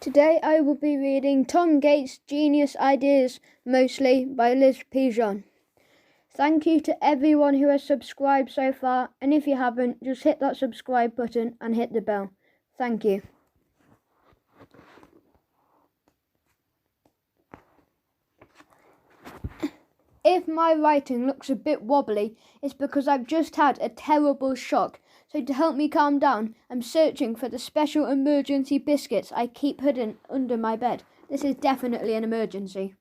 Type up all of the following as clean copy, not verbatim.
Today I will be reading Tom Gates' Genius Ideas, mostly by Liz Pigeon. Thank you to everyone who has subscribed so far, and if you haven't, just hit that subscribe button and hit the bell. Thank you. If my writing looks a bit wobbly, it's because I've just had a terrible shock. So to help me calm down, I'm searching for the special emergency biscuits I keep hidden under my bed. This is definitely an emergency.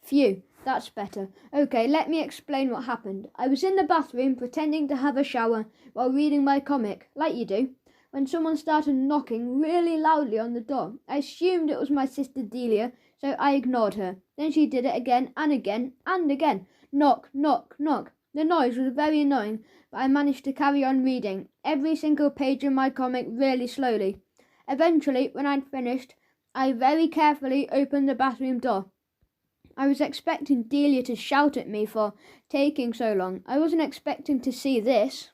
Phew, that's better. Okay, let me explain what happened. I was in the bathroom pretending to have a shower while reading my comic, like you do, when someone started knocking really loudly on the door. I assumed it was my sister Delia, so I ignored her. Then she did it again and again and again. Knock, knock, knock. The noise was very annoying, but I managed to carry on reading every single page in my comic really slowly. Eventually, when I'd finished, I very carefully opened the bathroom door. I was expecting Delia to shout at me for taking so long. I wasn't expecting to see this.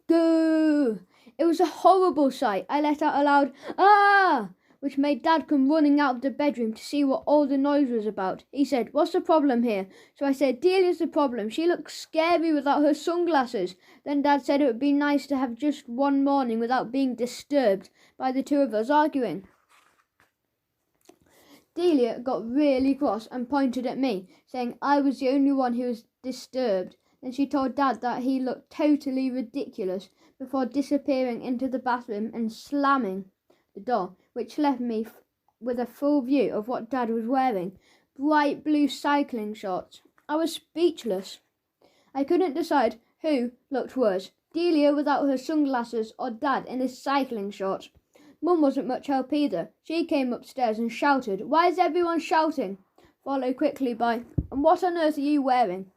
Goo! It was a horrible sight. I let out a loud "Ah!" which made Dad come running out of the bedroom to see what all the noise was about. He said, "What's the problem here?" So I said, "Delia's the problem. She looks scary without her sunglasses." Then Dad said it would be nice to have just one morning without being disturbed by the two of us arguing. Delia got really cross and pointed at me, saying I was the only one who was disturbed. Then she told Dad that he looked totally ridiculous before disappearing into the bathroom and slamming the door, which left me with a full view of what Dad was wearing. Bright blue cycling shorts. I was speechless. I couldn't decide who looked worse, Delia without her sunglasses or Dad in his cycling shorts. Mum wasn't much help either. She came upstairs and shouted, "Why is everyone shouting?" Followed quickly by, "And what on earth are you wearing?"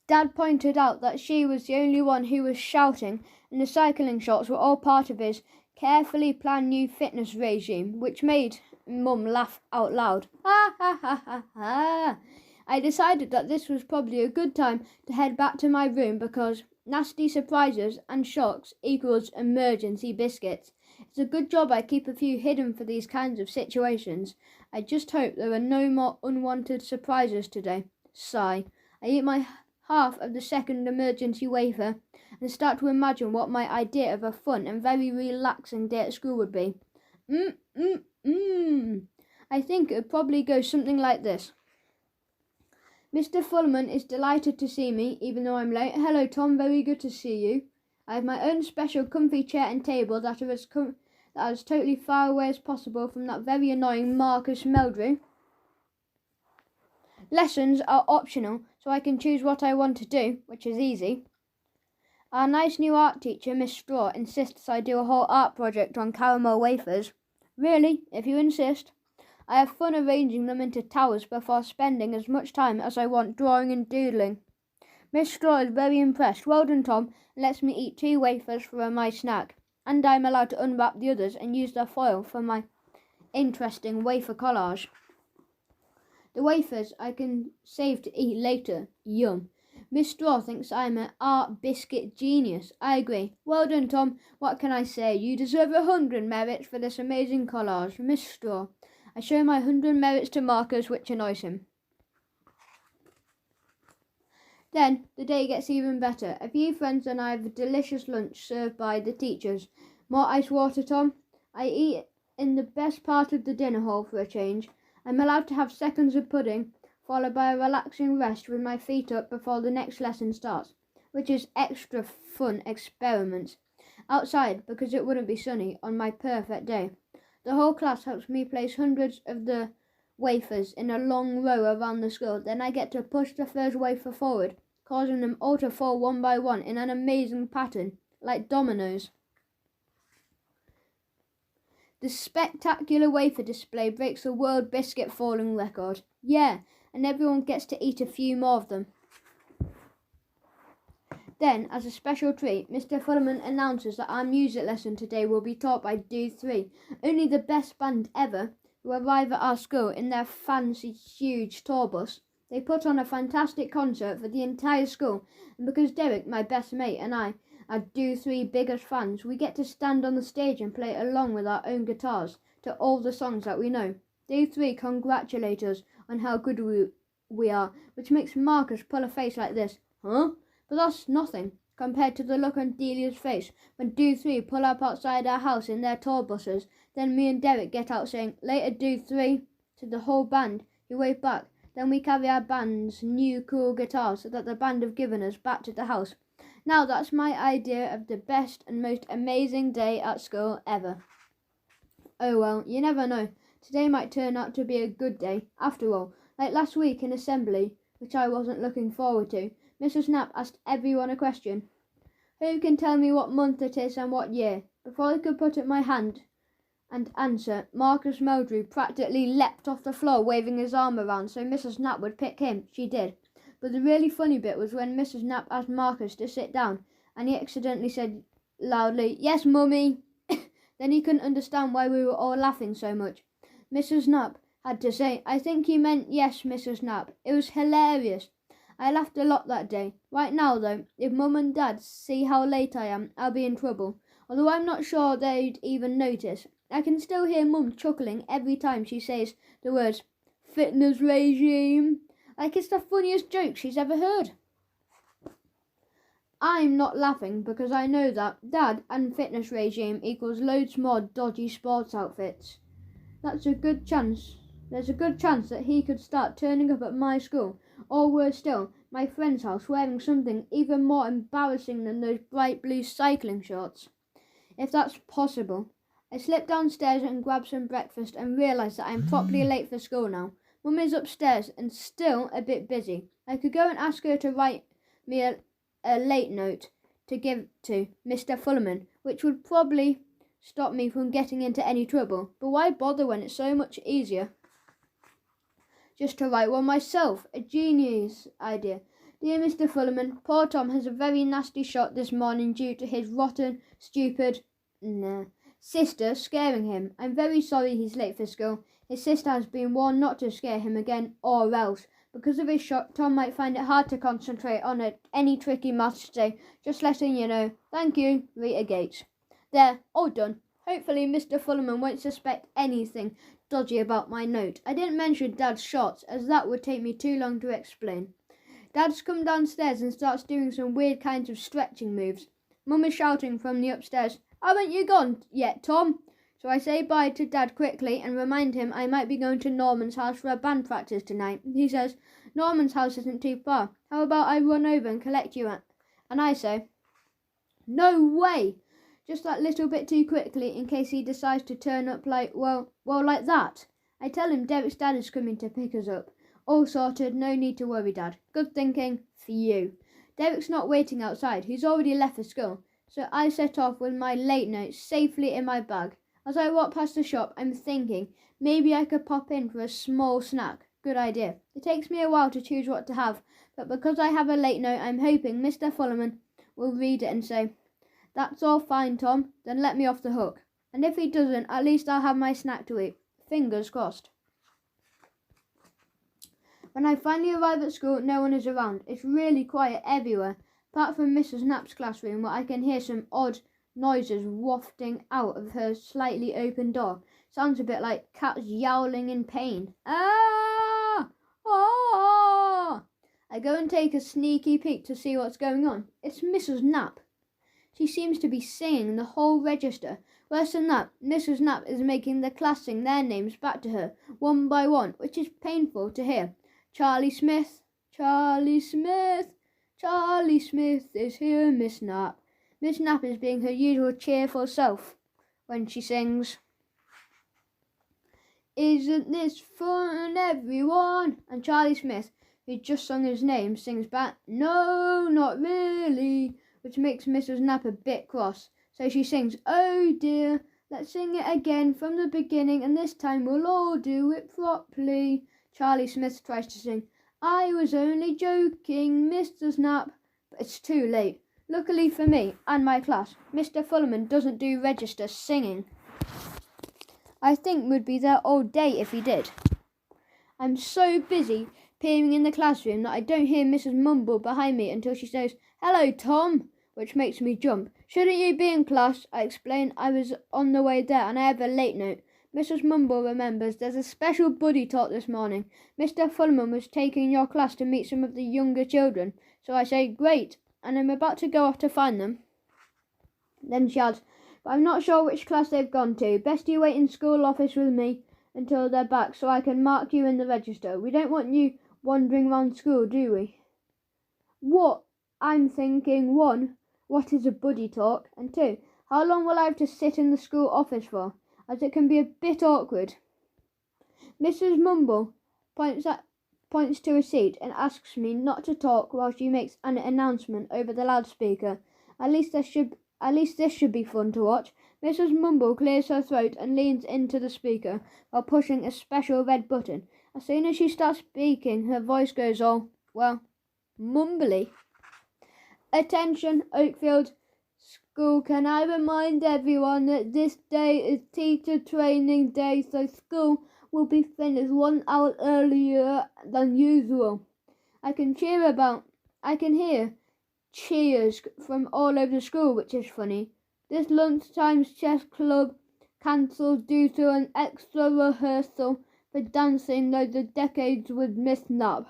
Dad pointed out that she was the only one who was shouting, and the cycling shorts were all part of his carefully planned new fitness regime, which made Mum laugh out loud. Ha ha ha ha ha! I decided that this was probably a good time to head back to my room because nasty surprises and shocks equals emergency biscuits. It's a good job I keep a few hidden for these kinds of situations. I just hope there are no more unwanted surprises today. Sigh. I eat my half of the second emergency wafer and start to imagine what my idea of a fun and very relaxing day at school would be. I think it would probably go something like this. Mr. Fullerman is delighted to see me, even though I'm late. Hello, Tom. Very good to see you. I have my own special comfy chair and table that are as totally far away as possible from that very annoying Marcus Meldrew. Lessons are optional, so I can choose what I want to do, which is easy. Our nice new art teacher, Miss Straw, insists I do a whole art project on caramel wafers. Really, if you insist. I have fun arranging them into towers before spending as much time as I want drawing and doodling. Miss Straw is very impressed. Well done, Tom, and lets me eat 2 wafers for my snack. And I'm allowed to unwrap the others and use their foil for my interesting wafer collage. The wafers I can save to eat later. Yum. Miss Straw thinks I'm an art biscuit genius. I agree. Well done, Tom. What can I say? You deserve 100 merits for this amazing collage. Miss Straw. I show my 100 merits to Marcus, which annoys him. Then the day gets even better. A few friends and I have a delicious lunch served by the teachers. More ice water, Tom? I eat in the best part of the dinner hall for a change. I'm allowed to have seconds of pudding, followed by a relaxing rest with my feet up before the next lesson starts, which is extra fun experiments outside because it wouldn't be sunny on my perfect day. The whole class helps me place hundreds of the wafers in a long row around the school. Then I get to push the first wafer forward, causing them all to fall one by one in an amazing pattern, like dominoes. The spectacular wafer display breaks the world biscuit falling record. Yeah, and everyone gets to eat a few more of them. Then, as a special treat, Mr. Fullerman announces that our music lesson today will be taught by Dude 3, only the best band ever, who arrive at our school in their fancy, huge tour bus. They put on a fantastic concert for the entire school, and because Derek, my best mate, and I are Do 3 biggest fans, we get to stand on the stage and play along with our own guitars to all the songs that we know. Do 3 congratulate us on how good we are, which makes Marcus pull a face like this. Huh? But that's nothing compared to the look on Delia's face when Do 3 pull up outside our house in their tour buses. Then me and Derek get out saying, "Later, Do 3, to the whole band. You wave back. Then we carry our band's new cool guitars that the band have given us back to the house. Now that's my idea of the best and most amazing day at school ever." Oh well, you never know. Today might turn out to be a good day, after all. Like last week in assembly, which I wasn't looking forward to, Mrs. Knapp asked everyone a question. Who can tell me what month it is and what year? Before I could put up my hand and answer, Marcus Meldrew practically leapt off the floor waving his arm around so Mrs. Knapp would pick him. She did. But the really funny bit was when Mrs. Knapp asked Marcus to sit down and he accidentally said loudly, "Yes, Mummy." Then he couldn't understand why we were all laughing so much. Mrs. Knapp had to say, "I think you meant yes, Mrs. Knapp." It was hilarious. I laughed a lot that day. Right now, though, if Mum and Dad see how late I am, I'll be in trouble. Although I'm not sure they'd even notice. I can still hear Mum chuckling every time she says the words fitness regime. Like it's the funniest joke she's ever heard. I'm not laughing because I know that Dad and fitness regime equals loads more dodgy sports outfits. There's a good chance that he could start turning up at my school, or worse still, my friend's house, wearing something even more embarrassing than those bright blue cycling shorts. If that's possible. I slipped downstairs and grabbed some breakfast and realised that I'm properly late for school now. Mum is upstairs and still a bit busy. I could go and ask her to write me a late note to give to Mr. Fullerman, which would probably stop me from getting into any trouble. But why bother when it's so much easier just to write one myself? A genius idea. Dear Mr. Fullerman, poor Tom has a very nasty shot this morning due to his rotten, stupid sister scaring him. I'm very sorry he's late for school. His sister has been warned not to scare him again, or else. Because of his shot, Tom might find it hard to concentrate on any tricky maths today. Just letting you know. Thank you, Rita Gates. There, all done. Hopefully Mr. Fullerman won't suspect anything dodgy about my note. I didn't mention Dad's shots, as that would take me too long to explain. Dad's come downstairs and starts doing some weird kinds of stretching moves. Mum is shouting from the upstairs, "Haven't you gone yet, Tom?" So I say bye to Dad quickly and remind him I might be going to Norman's house for a band practice tonight. He says, "Norman's house isn't too far. How about I run over and collect you?" And I say, "No way!" Just that little bit too quickly in case he decides to turn up like that. I tell him Derek's dad is coming to pick us up. All sorted, no need to worry, Dad. Good thinking for you. Derek's not waiting outside. He's already left for school. So I set off with my late note safely in my bag. As I walk past the shop, I'm thinking maybe I could pop in for a small snack. Good idea. It takes me a while to choose what to have, but because I have a late note, I'm hoping Mr. Fullerman will read it and say, "That's all fine, Tom, then let me off the hook." And if he doesn't, at least I'll have my snack to eat. Fingers crossed. When I finally arrive at school, no one is around. It's really quiet everywhere, apart from Mrs. Knapp's classroom, where I can hear some odd noises wafting out of her slightly open door. Sounds a bit like cats yowling in pain. Ah! Ah! I go and take a sneaky peek to see what's going on. It's Mrs. Knapp. She seems to be singing the whole register. Worse than that, Mrs. Knapp is making the class sing their names back to her, one by one, which is painful to hear. Charlie Smith, Charlie Smith, Charlie Smith is here, Miss Knapp. Miss Knapp is being her usual cheerful self when she sings. Isn't this fun, everyone? And Charlie Smith, who just sung his name, sings back, "No, not really," which makes Mrs. Knapp a bit cross. So she sings, "Oh dear, let's sing it again from the beginning, and this time we'll all do it properly." Charlie Smith tries to sing, "I was only joking, Mr. Knapp," but it's too late. Luckily for me and my class, Mr. Fullerman doesn't do register singing. I think we'd be there all day if he did. I'm so busy peering in the classroom that I don't hear Mrs. Mumble behind me until she says, "Hello, Tom," which makes me jump. "Shouldn't you be in class?" I explain. I was on the way there and I have a late note. Mrs. Mumble remembers there's a special buddy talk this morning. Mr. Fullerman was taking your class to meet some of the younger children. So I say, "Great," and I'm about to go off to find them. Then she adds, "But I'm not sure which class they've gone to. Best you wait in school office with me until they're back so I can mark you in the register. We don't want you wandering round school, do we?" What? I'm thinking, 1, what is a buddy talk? And 2, how long will I have to sit in the school office for? As it can be a bit awkward. Mrs. Mumble points to a seat and asks me not to talk while she makes an announcement over the loudspeaker. At least this should be fun to watch. Mrs. Mumble clears her throat and leans into the speaker while pushing a special red button. As soon as she starts speaking, her voice goes all, well, mumbly. "Attention, Oakfield School, can I remind everyone that this day is teacher training day, so school will be finished 1 hour earlier than usual." I can hear cheers from all over the school, which is funny. "This lunchtime chess club cancelled due to an extra rehearsal for dancing though the decades with Miss Knapp."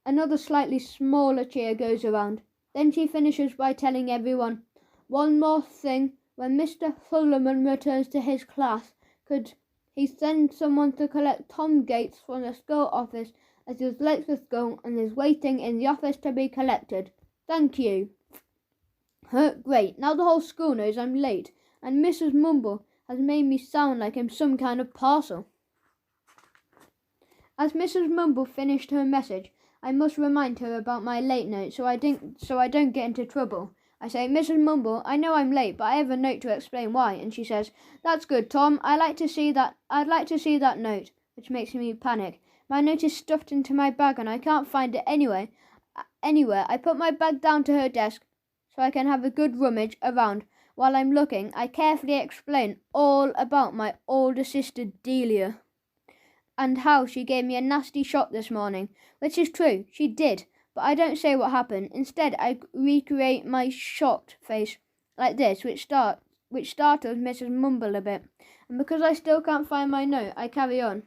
Another slightly smaller cheer goes around. Then she finishes by telling everyone, "One more thing, when Mr. Fullerman returns to his class, could he send someone to collect Tom Gates from the school office as he was late for school and is waiting in the office to be collected? Thank you." Great, now the whole school knows I'm late, and Mrs. Mumble has made me sound like I'm some kind of parcel. As Mrs. Mumble finished her message, I must remind her about my late note so I don't get into trouble. I say, "Mrs. Mumble, I know I'm late, but I have a note to explain why." And she says, "That's good, Tom. I'd like to see that note," which makes me panic. My note is stuffed into my bag and I can't find it anywhere. I put my bag down to her desk so I can have a good rummage around. While I'm looking, I carefully explain all about my older sister Delia and how she gave me a nasty shock this morning, which is true, she did, but I don't say what happened. Instead, I recreate my shocked face like this, which startles Mrs. Mumble a bit, and because I still can't find my note, I carry on.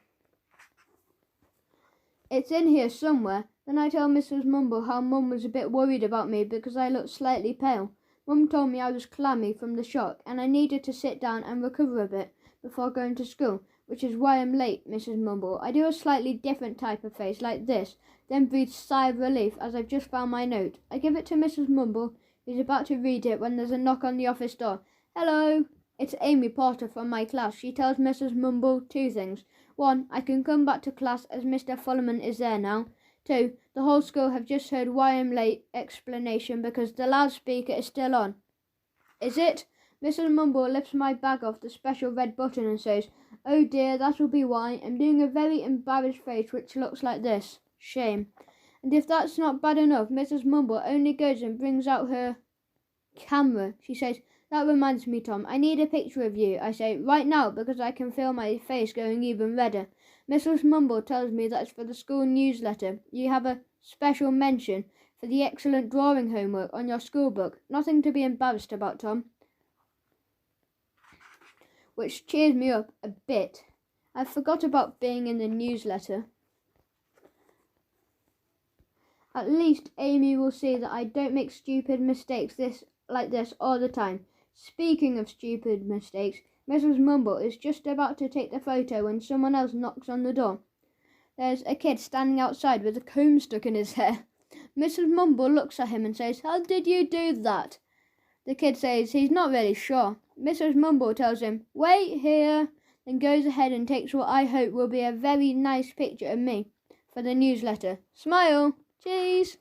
"It's in here somewhere." Then I tell Mrs. Mumble how Mum was a bit worried about me because I looked slightly pale. Mum told me I was clammy from the shock and I needed to sit down and recover a bit before going to school, which is why I'm late, Mrs. Mumble. I do a slightly different type of face, like this, then breathe a sigh of relief as I've just found my note. I give it to Mrs. Mumble, who's about to read it when there's a knock on the office door. "Hello." It's Amy Porter from my class. She tells Mrs. Mumble 2 things. 1, I can come back to class as Mr. Fullerman is there now. 2, the whole school have just heard why I'm late explanation because the loudspeaker is still on. "Is it?" Mrs. Mumble lifts my bag off the special red button and says, "Oh dear, that'll be why." I'm doing a very embarrassed face which looks like this. Shame. And if that's not bad enough, Mrs. Mumble only goes and brings out her camera. She says, "That reminds me, Tom, I need a picture of you." I say, "Right now," because I can feel my face going even redder. Mrs. Mumble tells me that's for the school newsletter. You have a special mention for the excellent drawing homework on your school book. Nothing to be embarrassed about, Tom. Which cheers me up a bit. I forgot about being in the newsletter. At least Amy will see that I don't make stupid mistakes like this all the time. Speaking of stupid mistakes, Mrs. Mumble is just about to take the photo when someone else knocks on the door. There's a kid standing outside with a comb stuck in his hair. Mrs. Mumble looks at him and says, "How did you do that?" The kid says he's not really sure. Mrs. Mumble tells him, "Wait here," then goes ahead and takes what I hope will be a very nice picture of me for the newsletter. Smile. Cheese.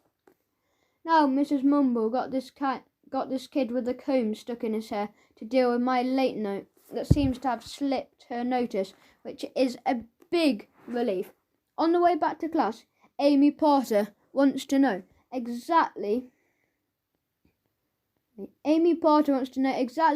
Now Mrs. Mumble got this kid with a comb stuck in his hair to deal with my late note that seems to have slipped her notice, which is a big relief. On the way back to class, Amy Porter wants to know exactly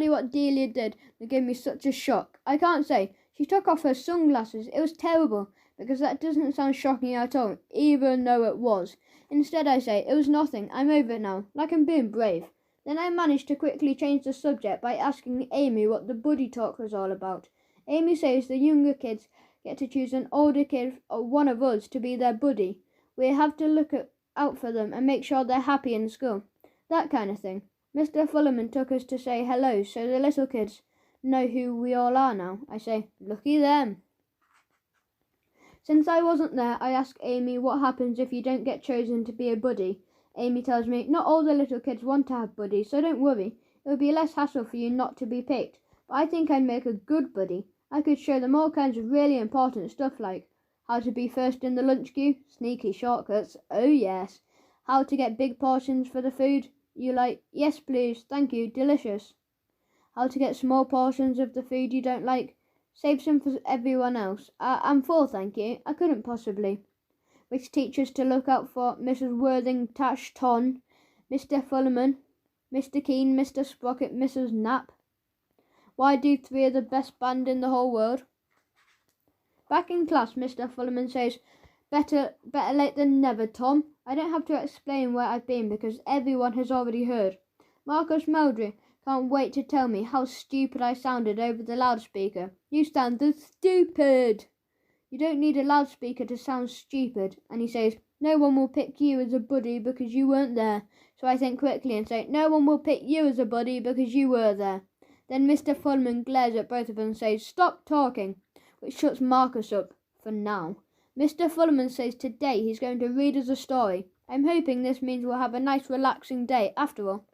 what Delia did that gave me such a shock. I can't say. She took off her sunglasses. It was terrible. because that doesn't sound shocking at all, even though it was. Instead, I say, it was nothing, I'm over it now, like I'm being brave. Then I managed to quickly change the subject by asking Amy what the buddy talk was all about. Amy says the younger kids get to choose an older kid or one of us to be their buddy. We have to look out for them and make sure they're happy in school. That kind of thing. Mr. Fullerman took us to say hello so the little kids know who we all are now. I say, lucky them. Since I wasn't there, I ask Amy what happens if you don't get chosen to be a buddy. Amy tells me, not all the little kids want to have buddies, so don't worry. It would be less hassle for you not to be picked. But I think I'd make a good buddy. I could show them all kinds of really important stuff like how to be first in the lunch queue, sneaky shortcuts, oh yes. How to get big portions for the food you like, yes please, thank you, delicious. How to get small portions of the food you don't like, save some for everyone else. I'm full, thank you, I couldn't possibly. Which teachers to look out for, Mrs. Worthing-Tashton, Mr. Fullerman, Mr. Keene, Mr. Sprocket, Mrs. Knapp. Why do 3 of the best band in the whole world? Back in class, Mr. Fullerman says, better late than never, Tom. I don't have to explain where I've been because everyone has already heard. Marcus Meldry can't wait to tell me how stupid I sounded over the loudspeaker. You sounded stupid. You don't need a loudspeaker to sound stupid. And he says, no one will pick you as a buddy because you weren't there. So I think quickly and say, no one will pick you as a buddy because you were there. Then Mr. Fullerman glares at both of us and says, stop talking, which shuts Marcus up, for now. Mr. Fullerman says today he's going to read us a story. I'm hoping this means we'll have a nice relaxing day after all.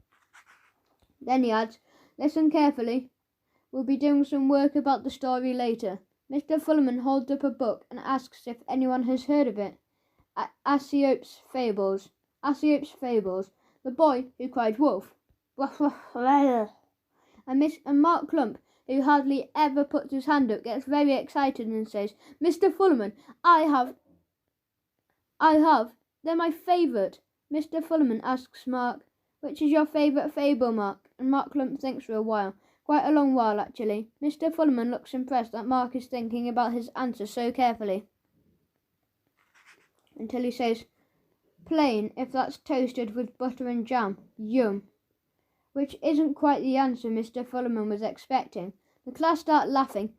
Then he adds, listen carefully. We'll be doing some work about the story later. Mr. Fullerman holds up a book and asks if anyone has heard of it. Aesop's Fables. Aesop's Fables. The Boy Who Cried Wolf. And Mark Clump, who hardly ever puts his hand up, gets very excited and says, Mr. Fullerman, I have. They're my favourite. Mr. Fullerman asks Mark, which is your favourite fable, Mark? And Mark Clump thinks for a while. Quite a long while, actually. Mr. Fullerman looks impressed that Mark is thinking about his answer so carefully. Until he says, plain, if that's toasted with butter and jam. Yum. Which isn't quite the answer Mr. Fullerman was expecting. The class start laughing,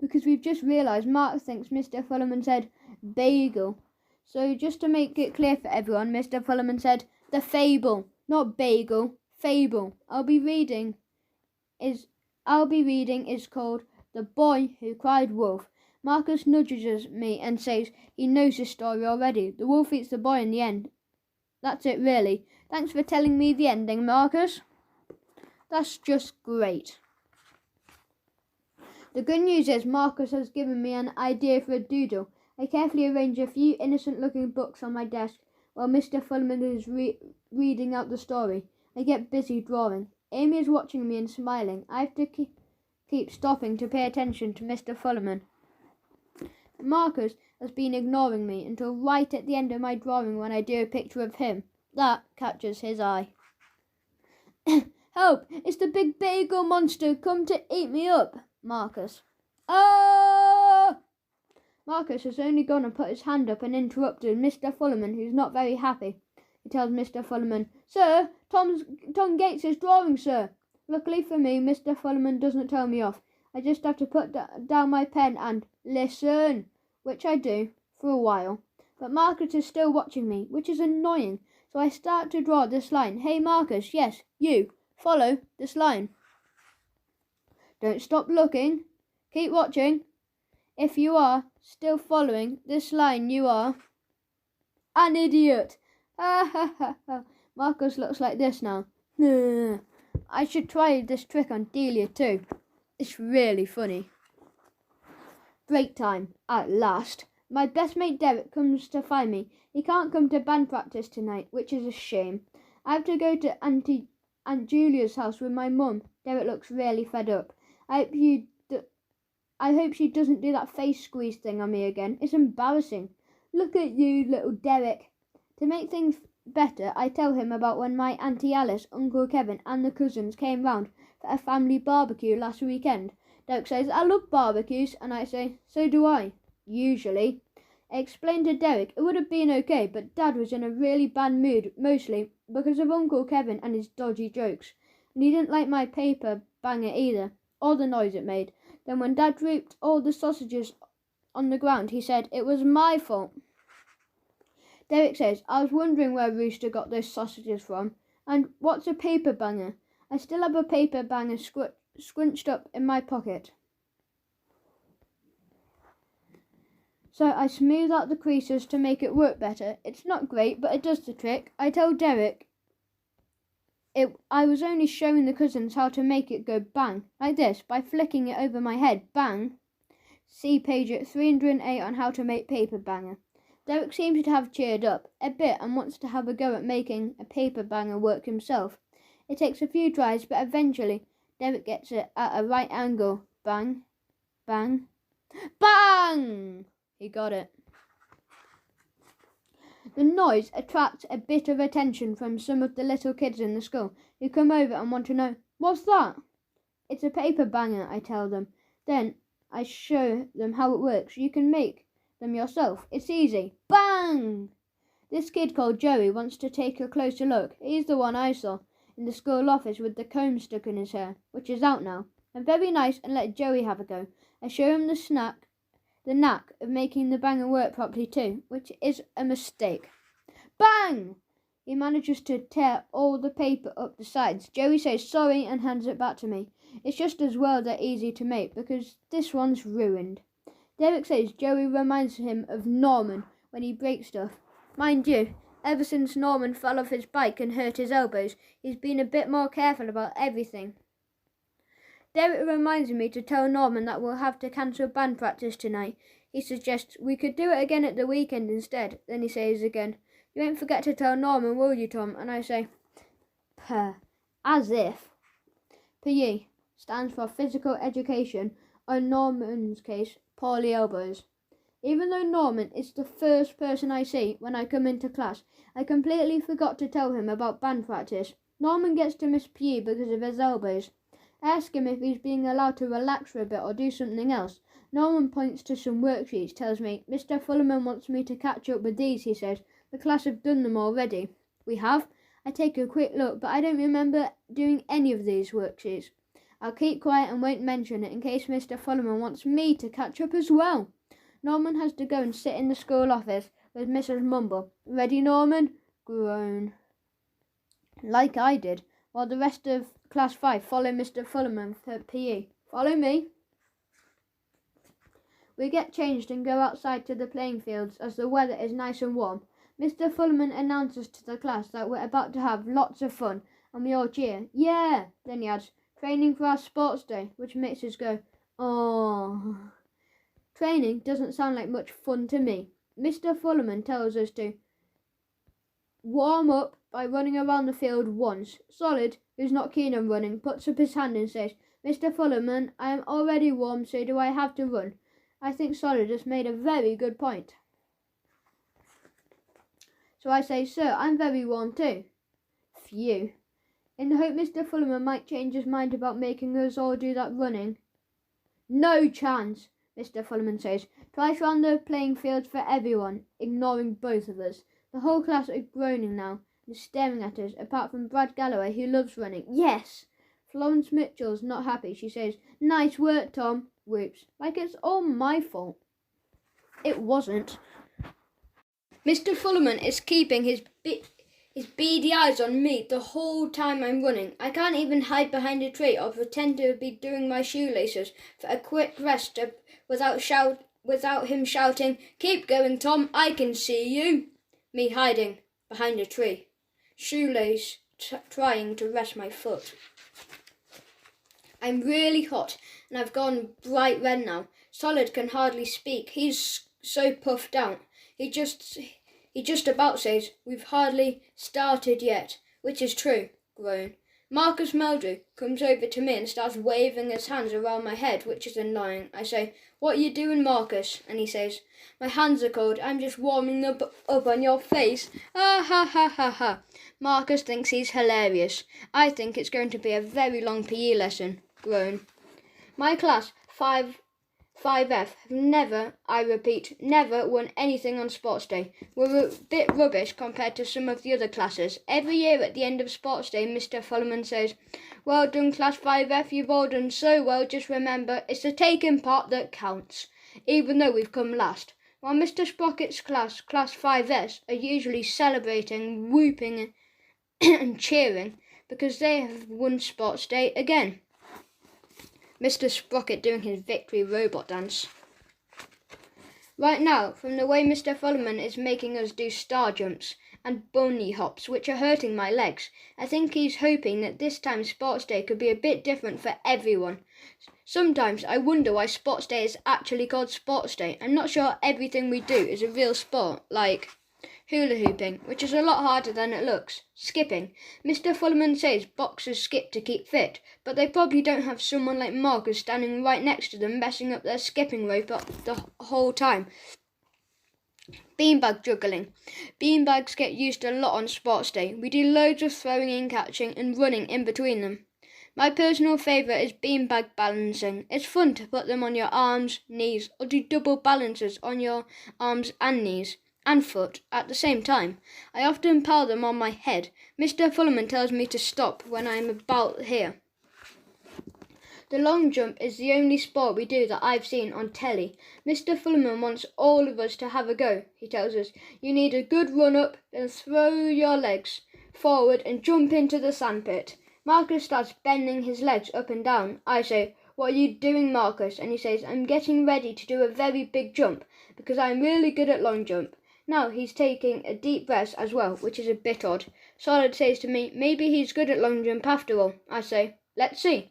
because we've just realised Mark thinks Mr. Fullerman said bagel. So just to make it clear for everyone, Mr. Fullerman said the fable, not bagel, fable. I'll be reading is called The Boy Who Cried Wolf. Marcus nudges me and says he knows this story already. The wolf eats the boy in the end. That's it, really. Thanks for telling me the ending, Marcus. That's just great. The good news is Marcus has given me an idea for a doodle. I carefully arrange a few innocent-looking books on my desk while Mr. Fullerman is reading out the story. I get busy drawing. Amy is watching me and smiling. I have to keep stopping to pay attention to Mr. Fullerman. Marcus has been ignoring me until right at the end of my drawing when I do a picture of him. That catches his eye. Help! It's the big bagel monster come to eat me up! Marcus. Ah! Marcus has only gone and put his hand up and interrupted Mr. Fullerman, who's not very happy. He tells Mr. Fullerman, Sir, Tom Gates is drawing, sir. Luckily for me, Mr. Fullerman doesn't tell me off. I just have to put down my pen and listen, which I do for a while. But Marcus is still watching me, which is annoying. So I start to draw this line. Hey Marcus, yes, you, follow this line. Don't stop looking. Keep watching. If you are still following this line, you are an idiot. Marcus looks like this now. I should try this trick on Delia too. It's really funny. Break time, at last. My best mate Derek comes to find me. He can't come to band practice tonight, which is a shame. I have to go to Aunt Julia's house with my mum. Derek looks really fed up. I hope she doesn't do that face squeeze thing on me again. It's embarrassing. Look at you, little Derek. To make things better, I tell him about when my Auntie Alice, Uncle Kevin and the cousins came round for a family barbecue last weekend. Derek says, I love barbecues, and I say, so do I, usually. I explained to Derek it would have been okay, but Dad was in a really bad mood, mostly because of Uncle Kevin and his dodgy jokes. And he didn't like my paper banger either, or the noise it made. Then when Dad dropped all the sausages on the ground, he said it was my fault. Derek says, I was wondering where Rooster got those sausages from. And what's a paper banger? I still have a paper banger scrunched up in my pocket. So I smooth out the creases to make it work better. It's not great, but it does the trick. I tell Derek I was only showing the cousins how to make it go bang, like this, by flicking it over my head. Bang. See page 308 on how to make paper banger. Derek seems to have cheered up a bit and wants to have a go at making a paper banger work himself. It takes a few tries, but eventually Derek gets it at a right angle. Bang. Bang. Bang! He got it. The noise attracts a bit of attention from some of the little kids in the school, who come over and want to know, what's that? It's a paper banger, I tell them. Then I show them how it works. You can make them yourself. It's easy. Bang! This kid called Joey wants to take a closer look. He's the one I saw in the school office with the comb stuck in his hair, which is out now. I'm very nice and let Joey have a go. I show him the knack of making the banger work properly too, which is a mistake. Bang! He manages to tear all the paper up the sides. Joey says sorry and hands it back to me. It's just as well they're easy to make, because this one's ruined. Derek says Joey reminds him of Norman when he breaks stuff. Mind you, ever since Norman fell off his bike and hurt his elbows, he's been a bit more careful about everything. Derek reminds me to tell Norman that we'll have to cancel band practice tonight. He suggests we could do it again at the weekend instead. Then he says again, you won't forget to tell Norman, will you, Tom? And I say, as if. PE stands for physical education, or in Norman's case, poorly elbows. Even though Norman is the first person I see when I come into class, I completely forgot to tell him about band practice. Norman gets to miss PE because of his elbows. I ask him if he's being allowed to relax for a bit or do something else. Norman points to some worksheets, tells me, Mr. Fullerman wants me to catch up with these, he says. The class have done them already. We have? I take a quick look, but I don't remember doing any of these worksheets. I'll keep quiet and won't mention it in case Mr. Fullerman wants me to catch up as well. Norman has to go and sit in the school office with Mrs. Mumble. Ready, Norman? Groan. Like I did, while the rest of Class 5 follow Mr. Fullerman for PE. Follow me. We get changed and go outside to the playing fields as the weather is nice and warm. Mr. Fullerman announces to the class that we're about to have lots of fun, and we all cheer. Yeah! Then he adds, training for our sports day, which makes us go, oh. Training doesn't sound like much fun to me. Mr. Fullerman tells us to warm up by running around the field once. Solid, who's not keen on running, puts up his hand and says, Mr. Fullerman, I am already warm, so do I have to run? I think Solid has made a very good point. So I say, sir, I'm very warm too. Phew. In the hope Mr. Fullerman might change his mind about making us all do that running. No chance, Mr. Fullerman says. Twice round the playing field for everyone, ignoring both of us. The whole class are groaning now and staring at us, apart from Brad Galloway, who loves running. Yes! Florence Mitchell's not happy. She says, nice work, Tom. Whoops. Like it's all my fault. It wasn't. Mr. Fullerman is keeping his beady eyes on me the whole time I'm running. I can't even hide behind a tree or pretend to be doing my shoelaces for a quick rest without him shouting, keep going, Tom, I can see you. Me hiding behind a tree, shoelace trying to rest my foot. I'm really hot and I've gone bright red now. Solid can hardly speak. He's so puffed out. He just about says, we've hardly started yet, which is true, groan. Marcus Meldrew comes over to me and starts waving his hands around my head, which is annoying. I say, what are you doing, Marcus? And he says, my hands are cold, I'm just warming them up on your face. Ah, ha, ha, ha, ha. Marcus thinks he's hilarious. I think it's going to be a very long PE lesson, groan. My class, 5F, have never, I repeat, never won anything on sports day. We're a bit rubbish compared to some of the other classes. Every year at the end of sports day, Mr. Fullerman says, "Well done, class 5F, you've all done so well. Just remember, it's the taking part that counts, even though we've come last." While Mr. Sprocket's class 5S, are usually celebrating, whooping and cheering because they have won sports day again. Mr. Sprocket doing his victory robot dance. Right now, from the way Mr. Fullerman is making us do star jumps and bunny hops, which are hurting my legs, I think he's hoping that this time sports day could be a bit different for everyone. Sometimes I wonder why sports day is actually called sports day. I'm not sure everything we do is a real sport, like hula hooping, which is a lot harder than it looks. Skipping. Mr. Fullerman says boxers skip to keep fit, but they probably don't have someone like Marcus standing right next to them messing up their skipping rope up the whole time. Beanbag juggling. Beanbags get used a lot on sports day. We do loads of throwing and catching and running in between them. My personal favourite is beanbag balancing. It's fun to put them on your arms, knees, or do double balances on your arms and knees and foot at the same time. I often pile them on my head. Mr. Fullerman tells me to stop when I'm about here. The long jump is the only sport we do that I've seen on telly. Mr. Fullerman wants all of us to have a go. He tells us, you need a good run up, then throw your legs forward and jump into the sandpit. Marcus starts bending his legs up and down. I say, "What are you doing, Marcus?" And he says, "I'm getting ready to do a very big jump because I'm really good at long jump." Now he's taking a deep breath as well, which is a bit odd. Solid says to me, "Maybe he's good at long jump after all." I say, "Let's see."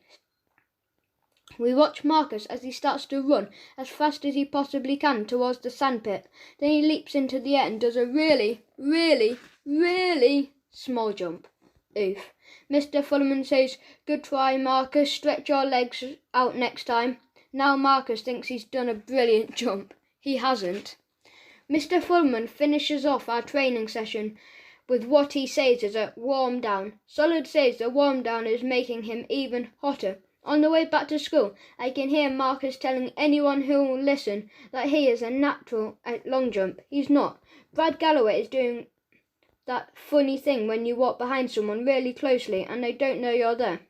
We watch Marcus as he starts to run as fast as he possibly can towards the sandpit. Then he leaps into the air and does a really, really, really small jump. Oof. Mr. Fullerman says, "Good try, Marcus. Stretch your legs out next time." Now Marcus thinks he's done a brilliant jump. He hasn't. Mr. Fullerman finishes off our training session with what he says is a warm down. Solid says the warm down is making him even hotter. On the way back to school, I can hear Marcus telling anyone who will listen that he is a natural at long jump. He's not. Brad Galloway is doing that funny thing when you walk behind someone really closely and they don't know you're there.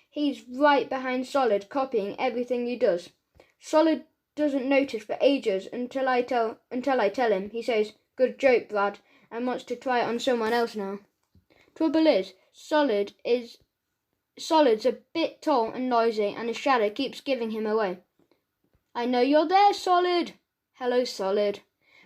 He's right behind Solid, copying everything he does. Solid doesn't notice for ages until I tell him. He says, "Good joke, Brad," and wants to try it on someone else now. Trouble is, Solid's a bit tall and noisy, and his shadow keeps giving him away. "I know you're there, Solid." "Hello, Solid."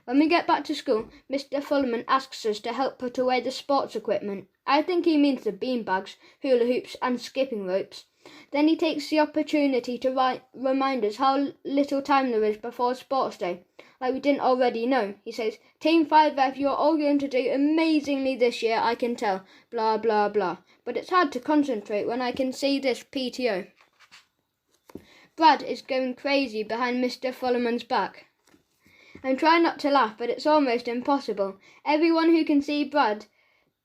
When we get back to school, Mr. Fullerman asks us to help put away the sports equipment. I think he means the beanbags, hula hoops and skipping ropes. Then he takes the opportunity to remind us how little time there is before sports day. Like we didn't already know. He says, "Team 5F, you're all going to do amazingly this year, I can tell. Blah, blah, blah. But it's hard to concentrate when I can see this PTO." Brad is going crazy behind Mr. Fullerman's back. I'm trying not to laugh, but it's almost impossible. Everyone who can see Brad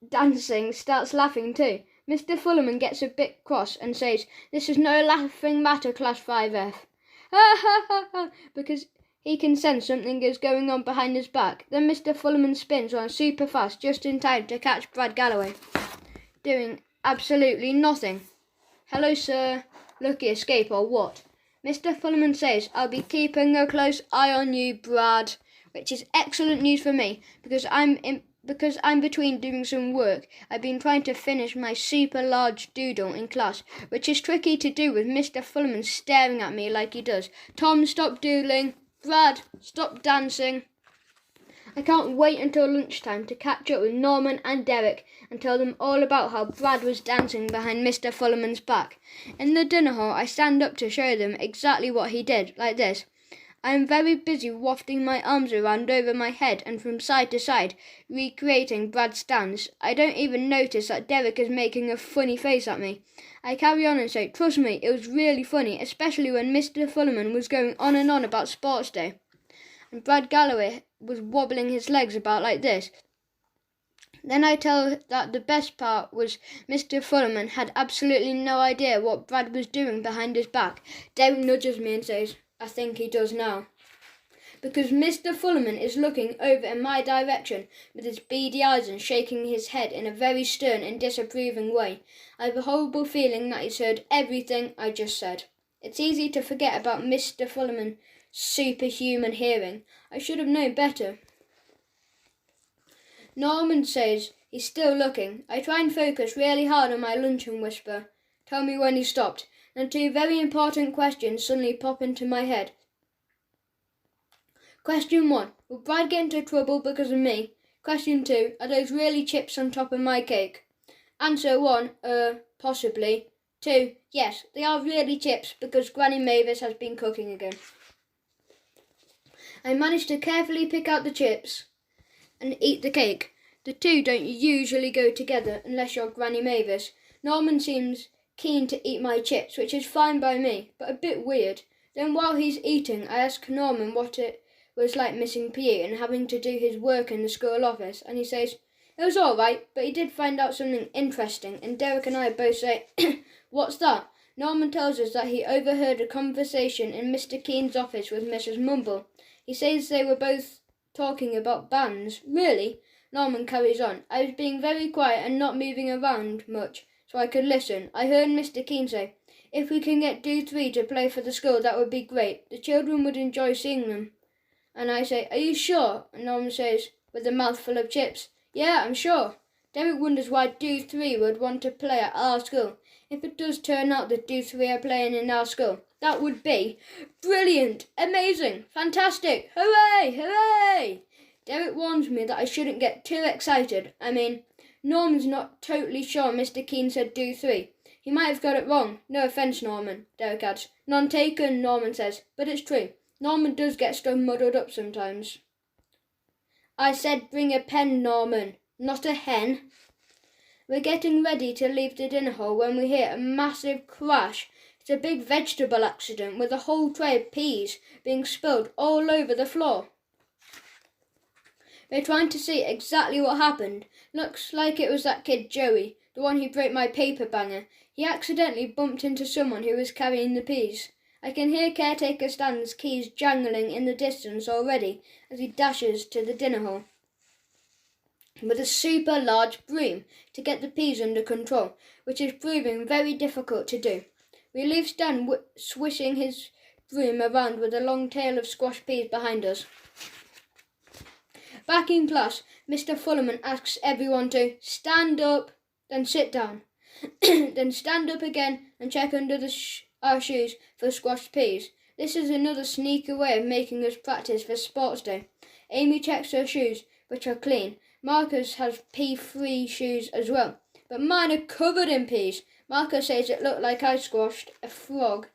dancing starts laughing too. Mr. Fullerman gets a bit cross and says, "This is no laughing matter, class 5F. Ha ha ha ha," because he can sense something is going on behind his back. Then Mr. Fullerman spins on super fast just in time to catch Brad Galloway, doing absolutely nothing. "Hello, sir. Lucky escape or what?" Mr. Fullerman says, "I'll be keeping a close eye on you, Brad," which is excellent news for me because I'm between doing some work. I've been trying to finish my super large doodle in class, which is tricky to do with Mr. Fullerman staring at me like he does. "Tom, stop doodling. Brad, stop dancing." I can't wait until lunchtime to catch up with Norman and Derek and tell them all about how Brad was dancing behind Mr. Fullerman's back. In the dinner hall, I stand up to show them exactly what he did, like this. I am very busy wafting my arms around over my head and from side to side, recreating Brad's dance. I don't even notice that Derek is making a funny face at me. I carry on and say, "Trust me, it was really funny, especially when Mr. Fullerman was going on and on about sports day. And Brad Galloway was wobbling his legs about like this. Then I tell that the best part was Mr. Fullerman had absolutely no idea what Brad was doing behind his back. Derek nudges me and says, "I think he does now." Because Mr. Fullerman is looking over in my direction with his beady eyes and shaking his head in a very stern and disapproving way. I have a horrible feeling that he's heard everything I just said. It's easy to forget about Mr. Fullerman's superhuman hearing. I should have known better. Norman says he's still looking. I try and focus really hard on my lunch and whisper, "Tell me when he stopped." And two very important questions suddenly pop into my head. Question 1. Will Brad get into trouble because of me? Question 2. Are those really chips on top of my cake? Answer 1. Possibly. 2. Yes, they are really chips because Granny Mavis has been cooking again. I managed to carefully pick out the chips and eat the cake. The two don't usually go together unless you're Granny Mavis. Norman seems keen to eat my chips, which is fine by me, but a bit weird. Then while he's eating, I ask Norman what it was like missing PE and having to do his work in the school office, and he says, "It was all right, but he did find out something interesting," and Derek and I both say, "What's that?" Norman tells us that he overheard a conversation in Mr. Keen's office with Mrs. Mumble. He says they were both talking about bands. Really? Norman carries on. I was being very quiet and not moving around much, so I could listen. I heard Mr. Keen say, "If we can get Do 3 to play for the school, that would be great. The children would enjoy seeing them." And I say, "Are you sure?" And Norman says, with a mouthful of chips, "Yeah, I'm sure." Derek wonders why Do 3 would want to play at our school. If it does turn out that Do 3 are playing in our school, that would be brilliant, amazing, fantastic, hooray, hooray! Derek warns me that I shouldn't get too excited. I mean, Norman's not totally sure Mr. Keen said Do 3. He might have got it wrong. No offence, Norman, Derek adds. None taken, Norman says, but it's true. Norman does get stuff muddled up sometimes. I said bring a pen, Norman, not a hen. We're getting ready to leave the dinner hall when we hear a massive crash. It's a big vegetable accident with a whole tray of peas being spilled all over the floor. We're trying to see exactly what happened. Looks like it was that kid Joey, the one who broke my paper banger. He accidentally bumped into someone who was carrying the peas. I can hear Caretaker Stan's keys jangling in the distance already as he dashes to the dinner hall with a super large broom to get the peas under control, which is proving very difficult to do. We leave Stan swishing his broom around with a long tail of squashed peas behind us. Back in class, Mr. Fullerman asks everyone to stand up, then sit down, then stand up again and check under our shoes for squashed peas. This is another sneaky way of making us practice for sports day. Amy checks her shoes, which are clean. Marcus has pea-free shoes as well, but mine are covered in peas. Marcus says it looked like I squashed a frog,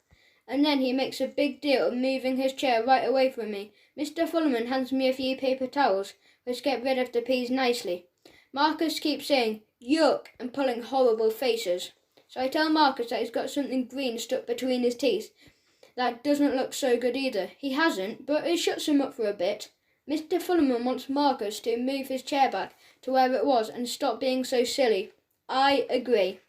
and then he makes a big deal of moving his chair right away from me. Mr. Fullerman hands me a few paper towels, which get rid of the peas nicely. Marcus keeps saying, "Yuck," and pulling horrible faces. So I tell Marcus that he's got something green stuck between his teeth. That doesn't look so good either. He hasn't, but it shuts him up for a bit. Mr. Fullerman wants Marcus to move his chair back to where it was and stop being so silly. I agree.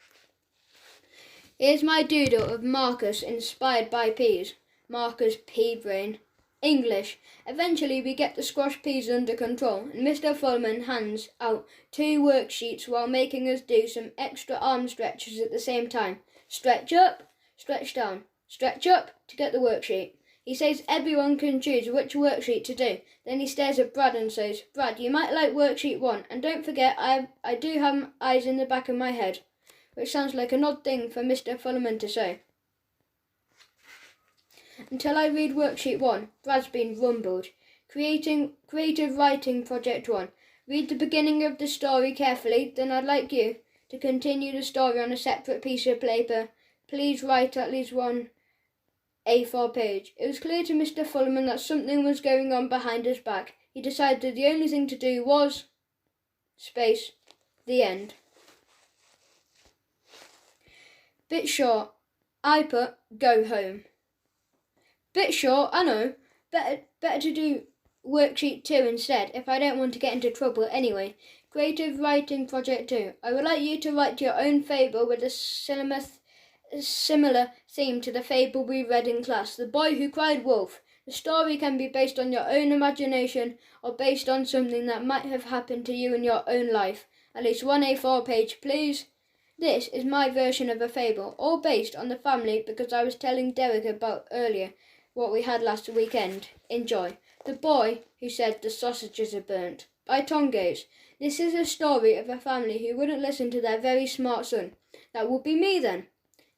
Here's my doodle of Marcus inspired by peas. Marcus pea brain. English. Eventually we get the squashed peas under control, and Mr. Fullerman hands out 2 worksheets while making us do some extra arm stretches at the same time. Stretch up, stretch down, stretch up to get the worksheet. He says everyone can choose which worksheet to do. Then he stares at Brad and says, "Brad, you might like worksheet 1, and don't forget I do have eyes in the back of my head," which sounds like an odd thing for Mr. Fullerman to say. Until I read worksheet 1, Brad's been rumbled. Creative Writing Project 1. Read the beginning of the story carefully, then I'd like you to continue the story on a separate piece of paper. Please write at least 1 A4 page. It was clear to Mr. Fullerman that something was going on behind his back. He decided the only thing to do was... space. The end. Bit short. I put go home. Bit short, I know. Better to do worksheet 2 instead, if I don't want to get into trouble anyway. creative writing project too. I would like you to write your own fable with a similar theme to the fable we read in class, The Boy Who Cried Wolf. The story can be based on your own imagination or based on something that might have happened to you in your own life. At least one A4 page, please. This is my version of a fable, all based on the family because I was telling Derek about earlier what we had last weekend. Enjoy. The Boy Who Said the Sausages Are Burnt, by Tom Gates. This is a story of a family who wouldn't listen to their very smart son. That would be me then.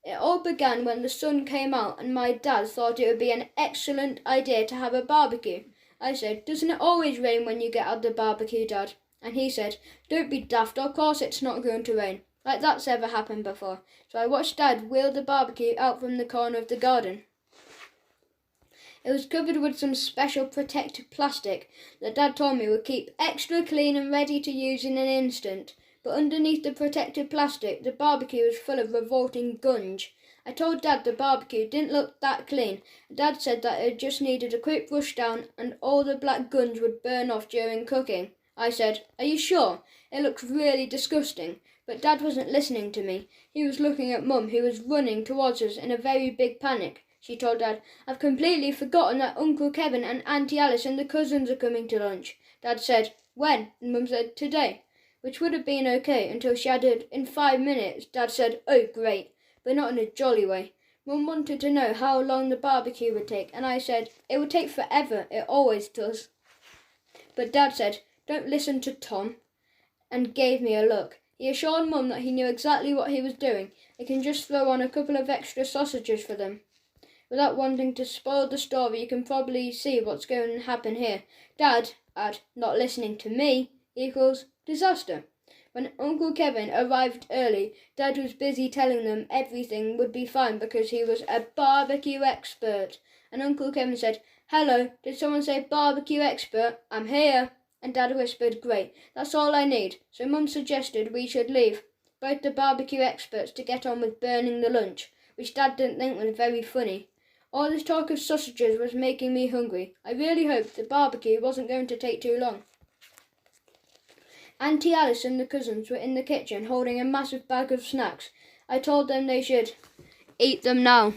It all began when the sun came out and my dad thought it would be an excellent idea to have a barbecue. I said, "Doesn't it always rain when you get out the barbecue, Dad?" And he said, "Don't be daft, of course it's not going to rain. Like that's ever happened before." So I watched Dad wheel the barbecue out from the corner of the garden. It was covered with some special protective plastic that Dad told me would keep extra clean and ready to use in an instant. But underneath the protective plastic, the barbecue was full of revolting gunge. I told Dad the barbecue didn't look that clean. Dad said that it just needed a quick brush down and all the black gunge would burn off during cooking. I said, "Are you sure? It looks really disgusting." But Dad wasn't listening to me. He was looking at Mum, who was running towards us in a very big panic. She told Dad, "I've completely forgotten that Uncle Kevin and Auntie Alice and the cousins are coming to lunch." Dad said, "When?" And Mum said, "Today," which would have been okay until she added, "in 5 minutes." Dad said, "Oh, great," but not in a jolly way. Mum wanted to know how long the barbecue would take, and I said, "It would take forever, it always does." But Dad said, "Don't listen to Tom," and gave me a look. He assured Mum that he knew exactly what he was doing. I can just throw on a couple of extra sausages for them. Without wanting to spoil the story, you can probably see what's going to happen here. Dad, not listening to me, equals disaster. When Uncle Kevin arrived early, Dad was busy telling them everything would be fine because he was a barbecue expert. And Uncle Kevin said, "Hello, did someone say barbecue expert? I'm here." And Dad whispered, "Great, that's all I need." So Mum suggested we should leave both the barbecue experts to get on with burning the lunch, which Dad didn't think was very funny. All this talk of sausages was making me hungry. I really hoped the barbecue wasn't going to take too long. Auntie Alice and the cousins were in the kitchen holding a massive bag of snacks. I told them they should eat them now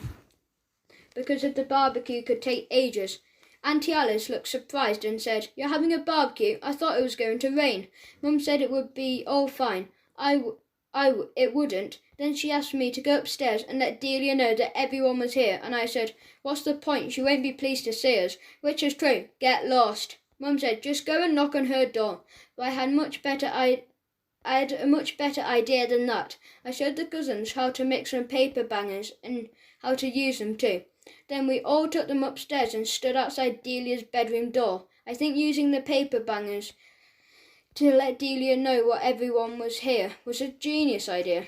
because the barbecue could take ages. Auntie Alice looked surprised and said, "You're having a barbecue? I thought it was going to rain." Mum said it would be all fine. It wouldn't. Then she asked me to go upstairs and let Delia know that everyone was here, and I said, "What's the point? She won't be pleased to see us," which is true. Get lost. Mum said, "Just go and knock on her door." But I had a much better idea than that. I showed the cousins how to make some paper bangers and how to use them too. Then we all took them upstairs and stood outside Delia's bedroom door. I think using the paper bangers to let Delia know what everyone was here was a genius idea.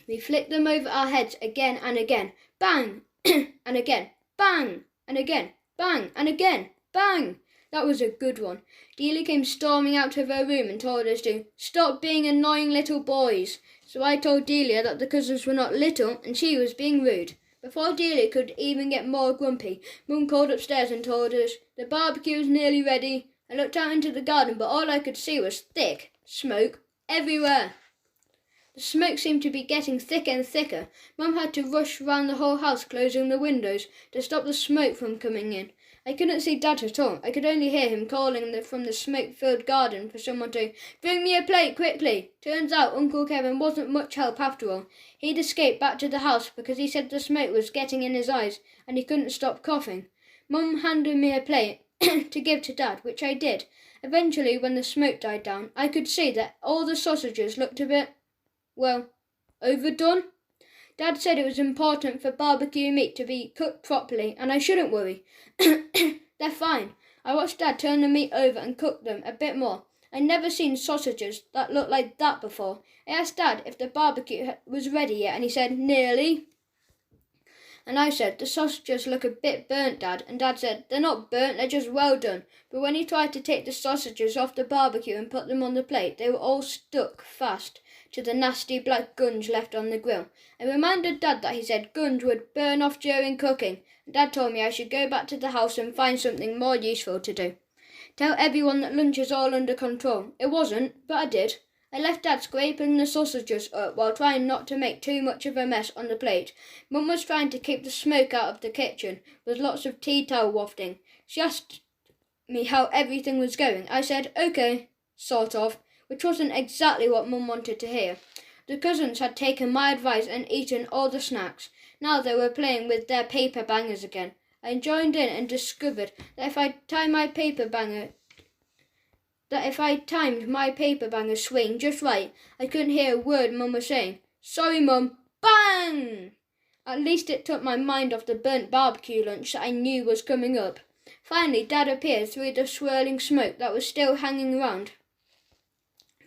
We flicked them over our heads again and again. Bang! And again. Bang! And again. Bang! And again. Bang! That was a good one. Delia came storming out of her room and told us to stop being annoying little boys. So I told Delia that the cousins were not little and she was being rude. Before Delia could even get more grumpy, Mum called upstairs and told us the barbecue was nearly ready. I looked out into the garden, but all I could see was thick smoke everywhere. The smoke seemed to be getting thicker and thicker. Mum had to rush round the whole house, closing the windows to stop the smoke from coming in. I couldn't see Dad at all. I could only hear him calling from the smoke-filled garden for someone to bring me a plate quickly. Turns out Uncle Kevin wasn't much help after all. He'd escaped back to the house because he said the smoke was getting in his eyes and he couldn't stop coughing. Mum handed me a plate to give to Dad, which I did. Eventually, when the smoke died down, I could see that all the sausages looked a bit, overdone. Dad said it was important for barbecue meat to be cooked properly, and I shouldn't worry. They're fine. I watched Dad turn the meat over and cook them a bit more. I'd never seen sausages that looked like that before. I asked Dad if the barbecue was ready yet, and he said, "Nearly." And I said, "The sausages look a bit burnt, Dad." And Dad said, "They're not burnt, they're just well done." But when he tried to take the sausages off the barbecue and put them on the plate, they were all stuck fast to the nasty black gunge left on the grill. I reminded Dad that he said gunge would burn off during cooking, and Dad told me I should go back to the house and find something more useful to do. Tell everyone that lunch is all under control. It wasn't, but I did. I left Dad scraping the sausages up while trying not to make too much of a mess on the plate. Mum was trying to keep the smoke out of the kitchen, with lots of tea towel wafting. She asked me how everything was going. I said, okay, sort of, which wasn't exactly what Mum wanted to hear. The cousins had taken my advice and eaten all the snacks. Now they were playing with their paper bangers again. I joined in and discovered that if I timed my paper banger swing just right, I couldn't hear a word Mum was saying. Sorry, Mum. Bang! At least it took my mind off the burnt barbecue lunch that I knew was coming up. Finally, Dad appeared through the swirling smoke that was still hanging around,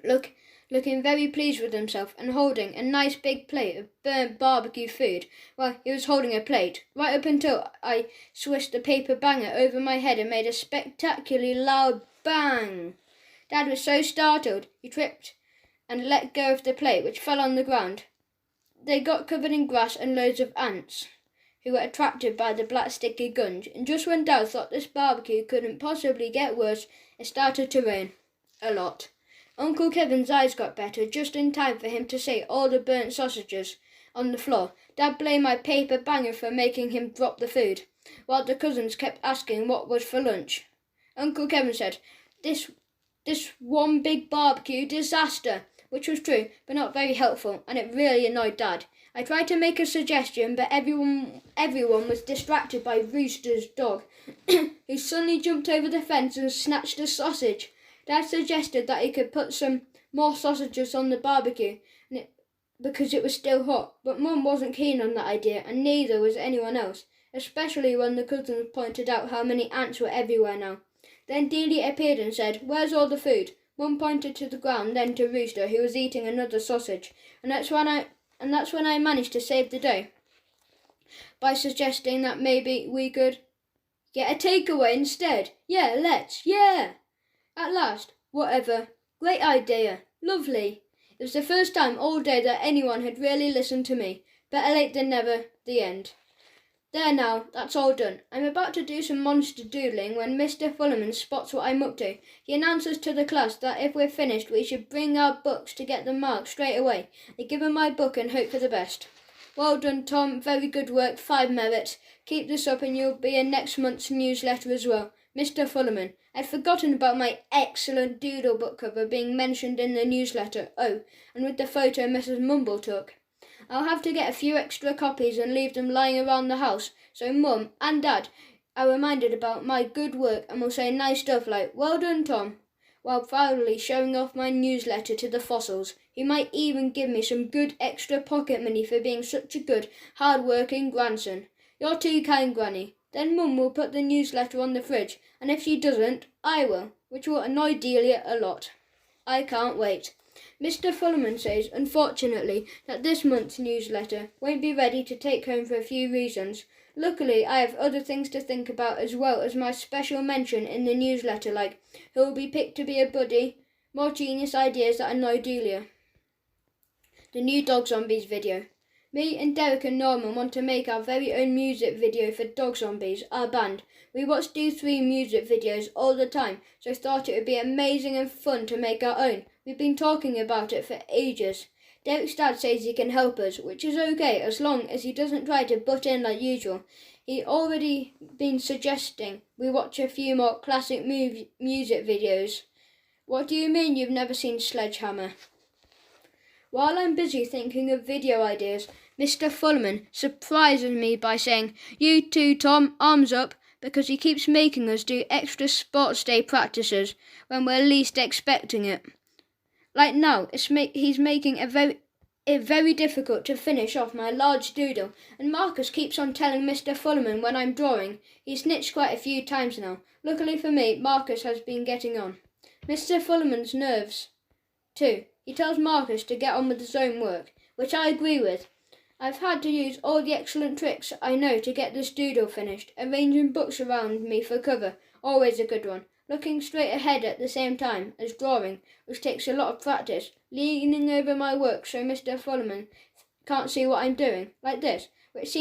looking very pleased with himself and holding a nice big plate of burnt barbecue food. Well, he was holding a plate, right up until I swished the paper banger over my head and made a spectacularly loud bang. Dad was so startled, he tripped and let go of the plate, which fell on the ground. They got covered in grass and loads of ants, who were attracted by the black sticky gunge, and just when Dad thought this barbecue couldn't possibly get worse, it started to rain. A lot. Uncle Kevin's eyes got better just in time for him to see all the burnt sausages on the floor. Dad blamed my paper banger for making him drop the food, while the cousins kept asking what was for lunch. Uncle Kevin said, This one big barbecue disaster, which was true, but not very helpful, and it really annoyed Dad. I tried to make a suggestion, but everyone was distracted by Rooster's dog, who suddenly jumped over the fence and snatched a sausage. Dad suggested that he could put some more sausages on the barbecue, because it was still hot, but Mum wasn't keen on that idea, and neither was anyone else, especially when the cousins pointed out how many ants were everywhere now. Then Delia appeared and said, Where's all the food? Mum pointed to the ground, then to Rooster, who was eating another sausage, and that's when I managed to save the day by suggesting that maybe we could get a takeaway instead. Yeah, let's. Yeah! At last. Whatever. Great idea. Lovely. It was the first time all day that anyone had really listened to me. Better late than never. The end. There now, that's all done. I'm about to do some monster doodling when Mr. Fullerman spots what I'm up to. He announces to the class that if we're finished, we should bring our books to get them marked straight away. I give him my book and hope for the best. Well done, Tom. Very good work. 5 merits. Keep this up and you'll be in next month's newsletter as well. Mr. Fullerman. I'd forgotten about my excellent doodle book cover being mentioned in the newsletter. Oh, and with the photo Mrs. Mumble took. I'll have to get a few extra copies and leave them lying around the house, so Mum and Dad are reminded about my good work and will say nice stuff like, Well done, Tom, while proudly showing off my newsletter to the fossils. He might even give me some good extra pocket money for being such a good, hard-working grandson. You're too kind, Granny. Then Mum will put the newsletter on the fridge, and if she doesn't, I will, which will annoy Delia a lot. I can't wait. Mr. Fullerman says, unfortunately, that this month's newsletter won't be ready to take home for a few reasons. Luckily, I have other things to think about as well as my special mention in the newsletter, like who will be picked to be a buddy, more genius ideas that annoy Delia. The new Dog Zombies video. Me and Derek and Norman want to make our very own music video for Dog Zombies, our band. We watch Do3 music videos all the time, so thought it would be amazing and fun to make our own. We've been talking about it for ages. Derek's dad says he can help us, which is okay as long as he doesn't try to butt in like usual. He's already been suggesting we watch a few more classic music videos. What do you mean you've never seen Sledgehammer? While I'm busy thinking of video ideas, Mr. Fullerman surprises me by saying, You too, Tom, arms up, because he keeps making us do extra sports day practices when we're least expecting it. Like now, he's making it very difficult to finish off my large doodle, and Marcus keeps on telling Mr. Fullerman when I'm drawing. He's snitched quite a few times now. Luckily for me, Marcus has been getting on. Mr. Fullerman's nerves, too. He tells Marcus to get on with his own work, which I agree with. I've had to use all the excellent tricks I know to get this doodle finished, arranging books around me for cover, always a good one. Looking straight ahead at the same time as drawing, which takes a lot of practice, leaning over my work so Mr. Fullerman can't see what I'm doing, like this, which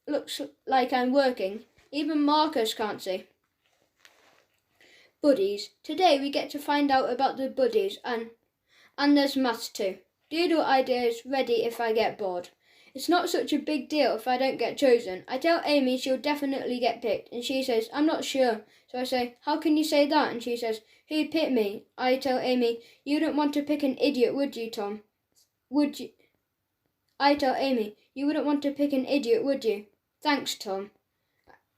looks like I'm working. Even Marcus can't see. Buddies. Today we get to find out about the buddies and there's maths too. Doodle ideas ready if I get bored. It's not such a big deal if I don't get chosen. I tell Amy she'll definitely get picked and she says, I'm not sure. So I say, how can you say that? And she says, who'd pick me? I tell Amy, you wouldn't want to pick an idiot, would you, Tom? Would you? I tell Amy, you wouldn't want to pick an idiot, would you? Thanks, Tom.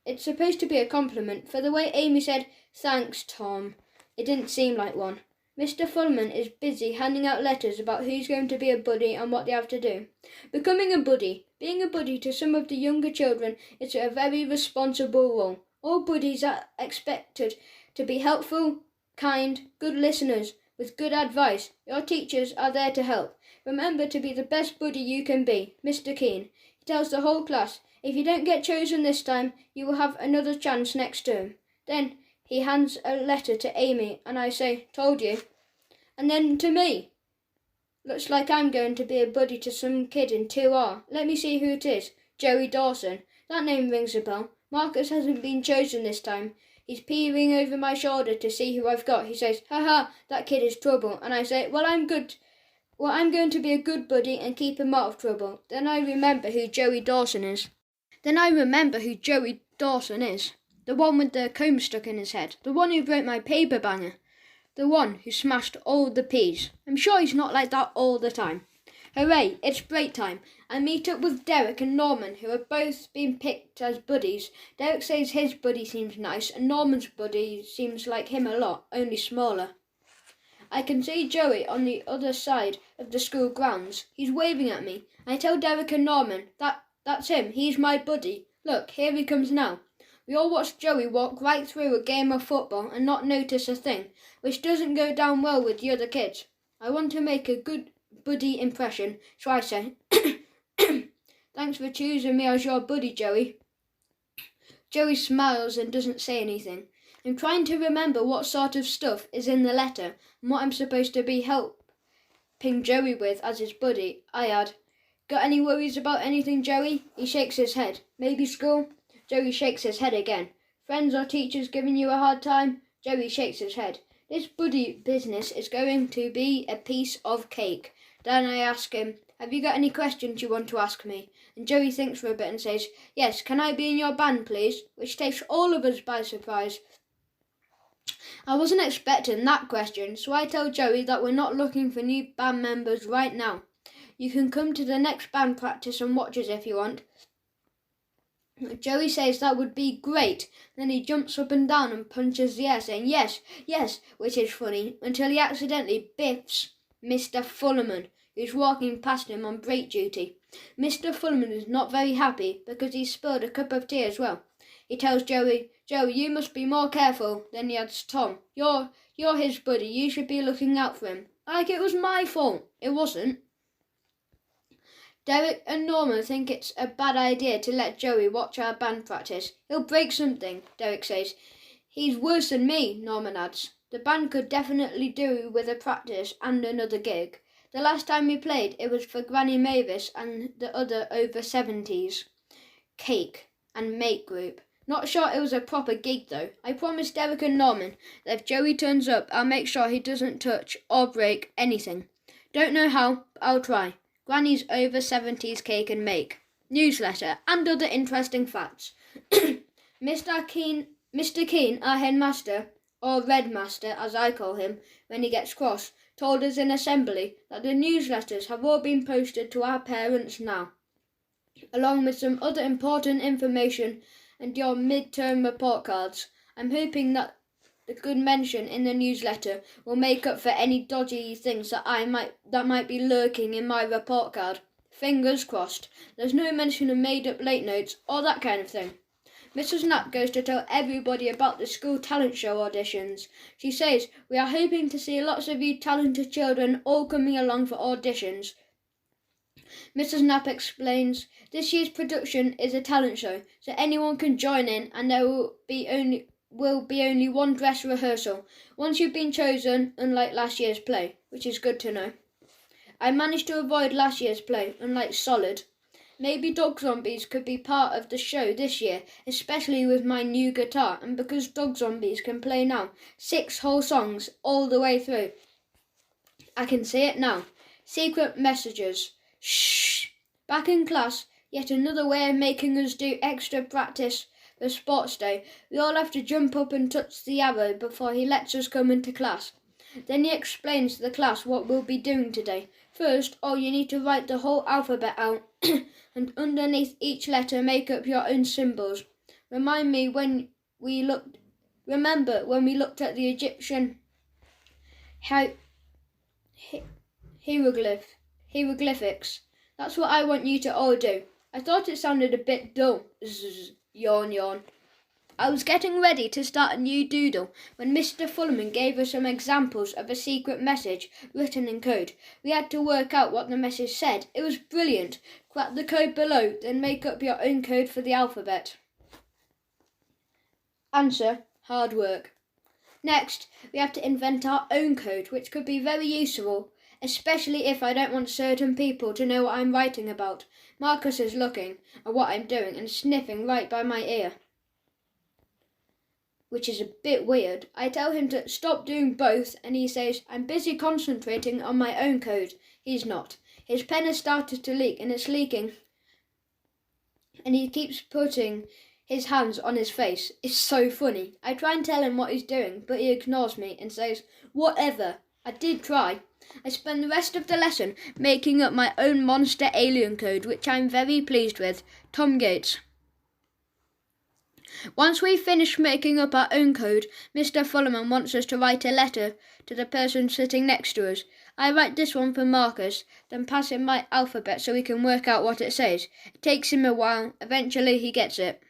It's supposed to be a compliment. For the way Amy said, thanks, Tom, it didn't seem like one. Mr. Fullerman is busy handing out letters about who's going to be a buddy and what they have to do. Becoming a buddy. Being a buddy to some of the younger children is a very responsible role. All buddies are expected to be helpful, kind, good listeners, with good advice. Your teachers are there to help. Remember to be the best buddy you can be. Mr. Keene. He tells the whole class, if you don't get chosen this time, you will have another chance next term. Then he hands a letter to Amy and I say, told you. And then to me. Looks like I'm going to be a buddy to some kid in 2R. Let me see who it is. Joey Dawson. That name rings a bell. Marcus hasn't been chosen this time. He's peering over my shoulder to see who I've got. He says, haha, that kid is trouble. And I say, well, I'm going to be a good buddy and keep him out of trouble. Then I remember who Joey Dawson is. The one with the comb stuck in his head. The one who broke my paper banger. The one who smashed all the peas. I'm sure he's not like that all the time. Hooray, it's break time. I meet up with Derek and Norman, who have both been picked as buddies. Derek says his buddy seems nice, and Norman's buddy seems like him a lot, only smaller. I can see Joey on the other side of the school grounds. He's waving at me. I tell Derek and Norman, that's him, he's my buddy. Look, here he comes now. We all watch Joey walk right through a game of football and not notice a thing, which doesn't go down well with the other kids. I want to make a good buddy impression, so I say, thanks for choosing me as your buddy, Joey. Joey smiles and doesn't say anything. I'm trying to remember what sort of stuff is in the letter and what I'm supposed to be helping Joey with as his buddy. I add, got any worries about anything, Joey? He shakes his head. Maybe school? Joey shakes his head again. Friends or teachers giving you a hard time? Joey shakes his head. This buddy business is going to be a piece of cake. Then I ask him, have you got any questions you want to ask me? And Joey thinks for a bit and says, yes, can I be in your band, please? Which takes all of us by surprise. I wasn't expecting that question, so I tell Joey that we're not looking for new band members right now. You can come to the next band practice and watch us if you want. Joey says that would be great. Then he jumps up and down and punches the air, saying yes, yes, which is funny, until he accidentally biffs Mr. Fullerman, who's walking past him on break duty. Mr. Fullerman is not very happy because he spilled a cup of tea as well. He tells Joey, Joey, you must be more careful. Then he adds, Tom, you're his buddy. You should be looking out for him. Like it was my fault. It wasn't. Derek and Norman think it's a bad idea to let Joey watch our band practice. He'll break something, Derek says. He's worse than me, Norman adds. The band could definitely do with a practice and another gig. The last time we played, it was for Granny Mavis and the other over 70s cake and make group. Not sure it was a proper gig though. I promised Derek and Norman that if Joey turns up, I'll make sure he doesn't touch or break anything. Don't know how, but I'll try. Granny's over 70s cake and make. Newsletter and other interesting facts. Mr. Keene, our headmaster, or Redmaster as I call him when he gets cross, told us in assembly that the newsletters have all been posted to our parents now, along with some other important information and your mid-term report cards. I'm hoping that the good mention in the newsletter will make up for any dodgy things that might be lurking in my report card. Fingers crossed. There's no mention of made-up late notes or that kind of thing. Mrs. Knapp goes to tell everybody about the school talent show auditions. She says, we are hoping to see lots of you talented children all coming along for auditions. Mrs. Knapp explains, this year's production is a talent show, so anyone can join in and there will be only one dress rehearsal. Once you've been chosen, unlike last year's play, which is good to know. I managed to avoid last year's play, unlike Solid. Maybe Dog Zombies could be part of the show this year, especially with my new guitar, and because Dog Zombies can play now 6 whole songs all the way through. I can see it now. Secret messages. Shh. Back in class, yet another way of making us do extra practice for sports day. We all have to jump up and touch the arrow before he lets us come into class. Then he explains to the class what we'll be doing today. First, you need to write the whole alphabet out and underneath each letter make up your own symbols. Remember when we looked at the Egyptian hieroglyphics? That's what I want you to all do. I thought it sounded a bit dull. Zzz, yawn, yawn. I was getting ready to start a new doodle when Mr. Fullerman gave us some examples of a secret message written in code. We had to work out what the message said. It was brilliant. Crack the code below, then make up your own code for the alphabet. Answer: hard work. Next, we have to invent our own code, which could be very useful, especially if I don't want certain people to know what I'm writing about. Marcus is looking at what I'm doing and sniffing right by my ear, which is a bit weird. I tell him to stop doing both, and he says, I'm busy concentrating on my own code. He's not. His pen has started to leak, and it's leaking, and he keeps putting his hands on his face. It's so funny. I try and tell him what he's doing, but he ignores me and says, whatever. I did try. I spend the rest of the lesson making up my own monster alien code, which I'm very pleased with. Tom Gates. Once we finish making up our own code, Mr. Fullerman wants us to write a letter to the person sitting next to us. I write this one for Marcus, then pass him my alphabet so he can work out what it says. It takes him a while. Eventually he gets it.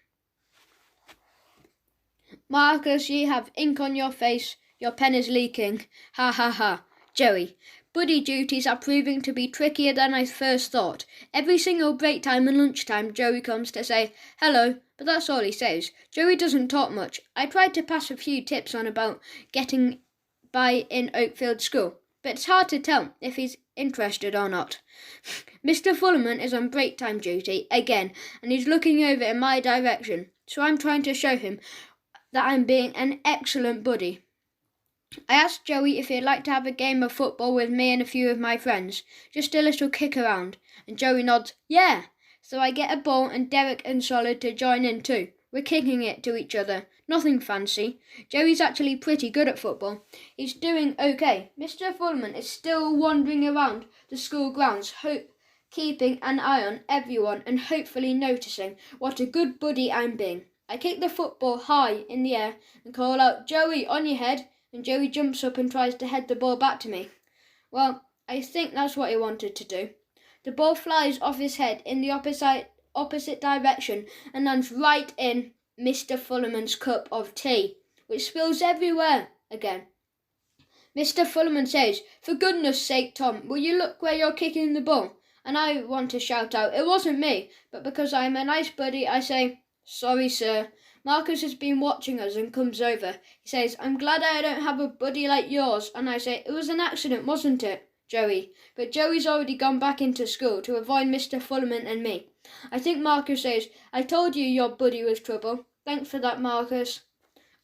Marcus, ye have ink on your face. Your pen is leaking. Ha ha ha. Joey. Buddy duties are proving to be trickier than I first thought. Every single break time and lunchtime, Joey comes to say hello, but that's all he says. Joey doesn't talk much. I tried to pass a few tips on about getting by in Oakfield School, but it's hard to tell if he's interested or not. Mr. Fullerman is on break time duty again, and he's looking over in my direction, so I'm trying to show him that I'm being an excellent buddy. I asked Joey if he'd like to have a game of football with me and a few of my friends, just a little kick around, and Joey nods, yeah. So I get a ball and Derek and Solid to join in too. We're kicking it to each other, nothing fancy. Joey's actually pretty good at football. He's doing okay. Mr. Fullerman is still wandering around the school grounds, keeping an eye on everyone and hopefully noticing what a good buddy I'm being. I kick the football high in the air and call out, Joey, on your head. And Joey jumps up and tries to head the ball back to me. Well, I think that's what he wanted to do. The ball flies off his head in the opposite direction and lands right in Mr. Fullerman's cup of tea, which spills everywhere again. Mr. Fullerman says, for goodness sake, Tom, will you look where you're kicking the ball? And I want to shout out, it wasn't me, but because I'm a nice buddy, I say, sorry, sir. Marcus has been watching us and comes over. He says, I'm glad I don't have a buddy like yours. And I say, it was an accident, wasn't it, Joey? But Joey's already gone back into school to avoid Mr. Fullerman and me. I think Marcus says, I told you your buddy was trouble. Thanks for that, Marcus.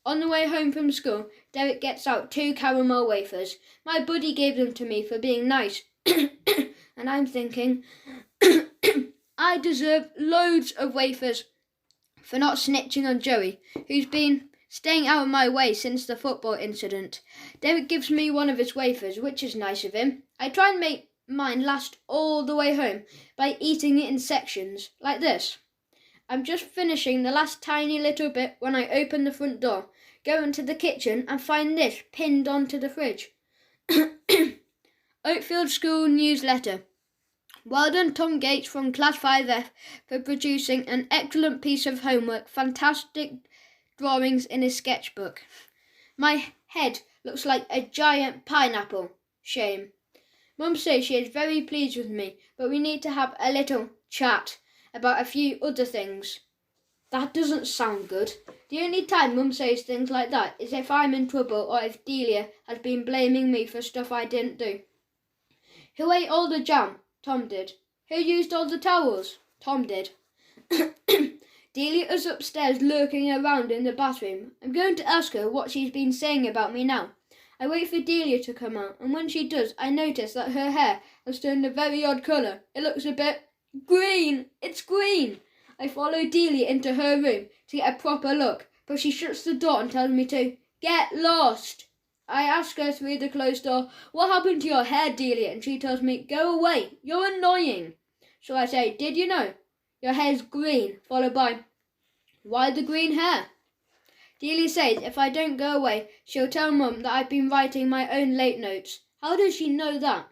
On the way home from school, Derek gets out 2 caramel wafers. My buddy gave them to me for being nice. And I'm thinking, I deserve loads of wafers for not snitching on Joey, who's been staying out of my way since the football incident. Derek gives me one of his wafers, which is nice of him. I try and make mine last all the way home by eating it in sections, like this. I'm just finishing the last tiny little bit when I open the front door, go into the kitchen and find this pinned onto the fridge. Oakfield School Newsletter. Well done, Tom Gates from Class 5F for producing an excellent piece of homework, fantastic drawings in his sketchbook. My head looks like a giant pineapple. Shame. Mum says she is very pleased with me, but we need to have a little chat about a few other things. That doesn't sound good. The only time Mum says things like that is if I'm in trouble or if Delia has been blaming me for stuff I didn't do. Who ate all the jam? Tom did. Who used all the towels? Tom did. Delia is upstairs lurking around in the bathroom. I'm going to ask her what she's been saying about me now. I wait for Delia to come out, and when she does, I notice that her hair has turned a very odd colour. It looks a bit green. It's green. I follow Delia into her room to get a proper look, but she shuts the door and tells me to get lost. I ask her through the closed door, what happened to your hair, Delia? And she tells me, go away, you're annoying. So I say, did you know? Your hair's green, followed by, why the green hair? Delia says if I don't go away, she'll tell Mum that I've been writing my own late notes. How does she know that?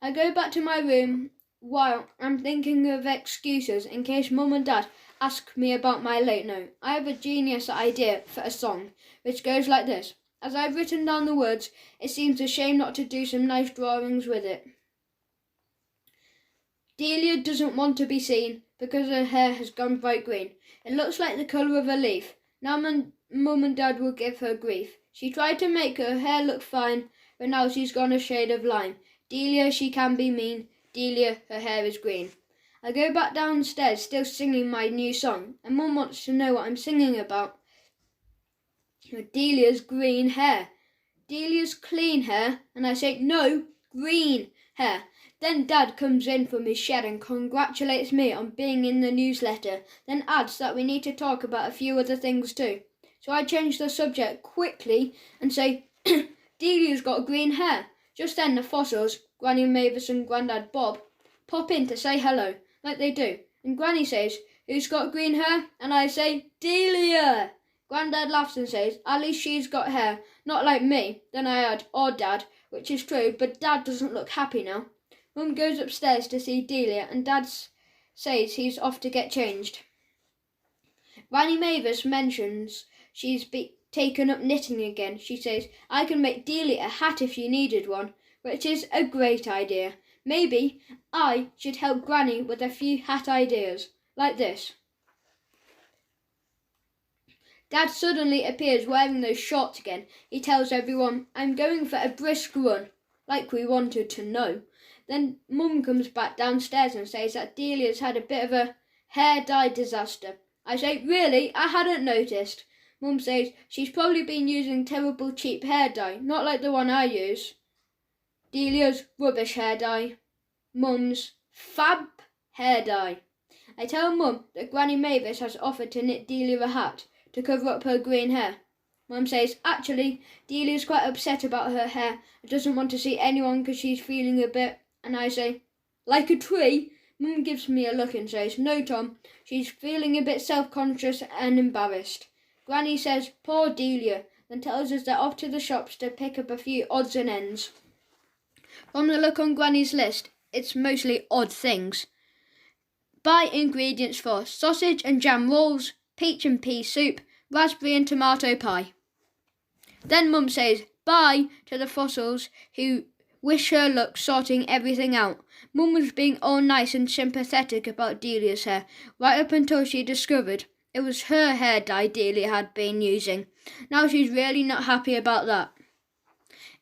I go back to my room while I'm thinking of excuses in case Mum and Dad ask me about my late note. I have a genius idea for a song, which goes like this. As I've written down the words, it seems a shame not to do some nice drawings with it. Delia doesn't want to be seen because her hair has gone bright green. It looks like the colour of a leaf. Now Mum and Dad will give her grief. She tried to make her hair look fine, but now she's gone a shade of lime. Delia, she can be mean. Delia, her hair is green. I go back downstairs, still singing my new song, and Mum wants to know what I'm singing about. Delia's green hair. Delia's clean hair, and I say, no, green hair. Then Dad comes in from his shed and congratulates me on being in the newsletter, then adds that we need to talk about a few other things too. So I change the subject quickly and say, Delia's got green hair. Just then the Fossils, Granny Mavis and Grandad Bob, pop in to say hello, like they do. And Granny says, who's got green hair? And I say, Delia. Grandad laughs and says, at least she's got hair, not like me. Then I add, or Dad, which is true, but Dad doesn't look happy now. Mum goes upstairs to see Delia, and Dad says he's off to get changed. Granny Mavis mentions she's taken up knitting again. She says, I can make Delia a hat if you needed one, which is a great idea. Maybe I should help Granny with a few hat ideas, like this. Dad suddenly appears wearing those shorts again. He tells everyone, I'm going for a brisk run, like we wanted to know. Then Mum comes back downstairs and says that Delia's had a bit of a hair dye disaster. I say, really? I hadn't noticed. Mum says she's probably been using terrible cheap hair dye, not like the one I use. Delia's rubbish hair dye. Mum's fab hair dye. I tell Mum that Granny Mavis has offered to knit Delia a hat to cover up her green hair. Mum says, actually, Delia's quite upset about her hair and doesn't want to see anyone because she's feeling a bit. And I say, like a tree? Mum gives me a look and says, no, Tom, she's feeling a bit self-conscious and embarrassed. Granny says, poor Delia, then tells us they're off to the shops to pick up a few odds and ends. From the look on Granny's list, it's mostly odd things. Buy ingredients for sausage and jam rolls, peach and pea soup, raspberry and tomato pie. Then Mum says bye to the Fossils, who wish her luck sorting everything out. Mum was being all nice and sympathetic about Delia's hair, right up until she discovered it was her hair dye Delia had been using. Now she's really not happy about that.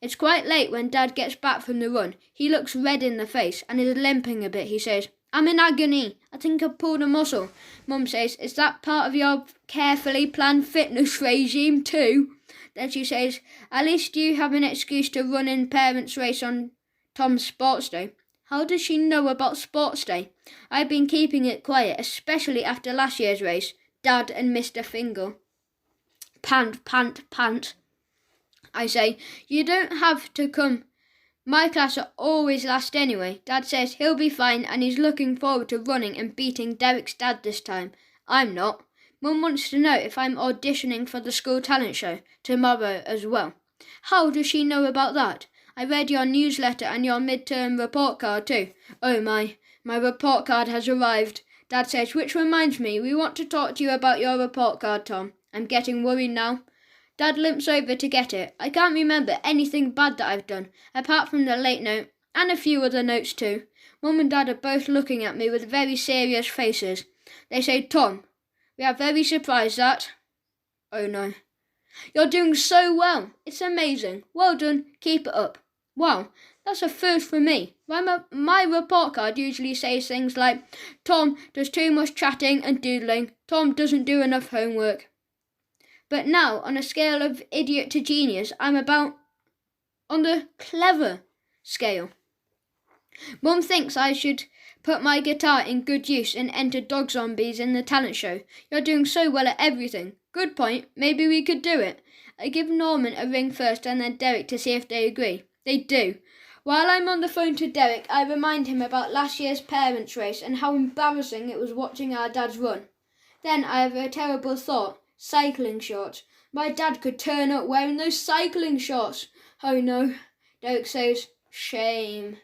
It's quite late when Dad gets back from the run. He looks red in the face and is limping a bit. He says, I'm in agony. I think I've pulled a muscle. Mum says, is that part of your carefully planned fitness regime too? Then she says, at least you have an excuse to run in parents' race on Tom's sports day. How does she know about sports day? I've been keeping it quiet, especially after last year's race. Dad and Mr. Fingal. Pant, pant, pant. I say, you don't have to come. My class are always last anyway. Dad says he'll be fine and he's looking forward to running and beating Derek's dad this time. I'm not. Mum wants to know if I'm auditioning for the school talent show tomorrow as well. How does she know about that? I read your newsletter and your midterm report card too. Oh my report card has arrived. Dad says, which reminds me, we want to talk to you about your report card, Tom. I'm getting worried now. Dad limps over to get it. I can't remember anything bad that I've done, apart from the late note, and a few other notes too. Mum and Dad are both looking at me with very serious faces. They say, Tom, we are very surprised that... Oh no. You're doing so well. It's amazing. Well done. Keep it up. Wow, That's a first for me. My report card usually says things like, Tom does too much chatting and doodling. Tom doesn't do enough homework. But now, on a scale of idiot to genius, I'm about on the clever scale. Mum thinks I should put my guitar in good use and enter dog zombies in the talent show. You're doing so well at everything. Good point. Maybe we could do it. I give Norman a ring first and then Derek to see if they agree. They do. While I'm on the phone to Derek, I remind him about last year's parents' race and how embarrassing it was watching our dads run. Then I have a terrible thought. Cycling shorts. My dad could turn up wearing those cycling shorts. Oh no. Derek says, shame.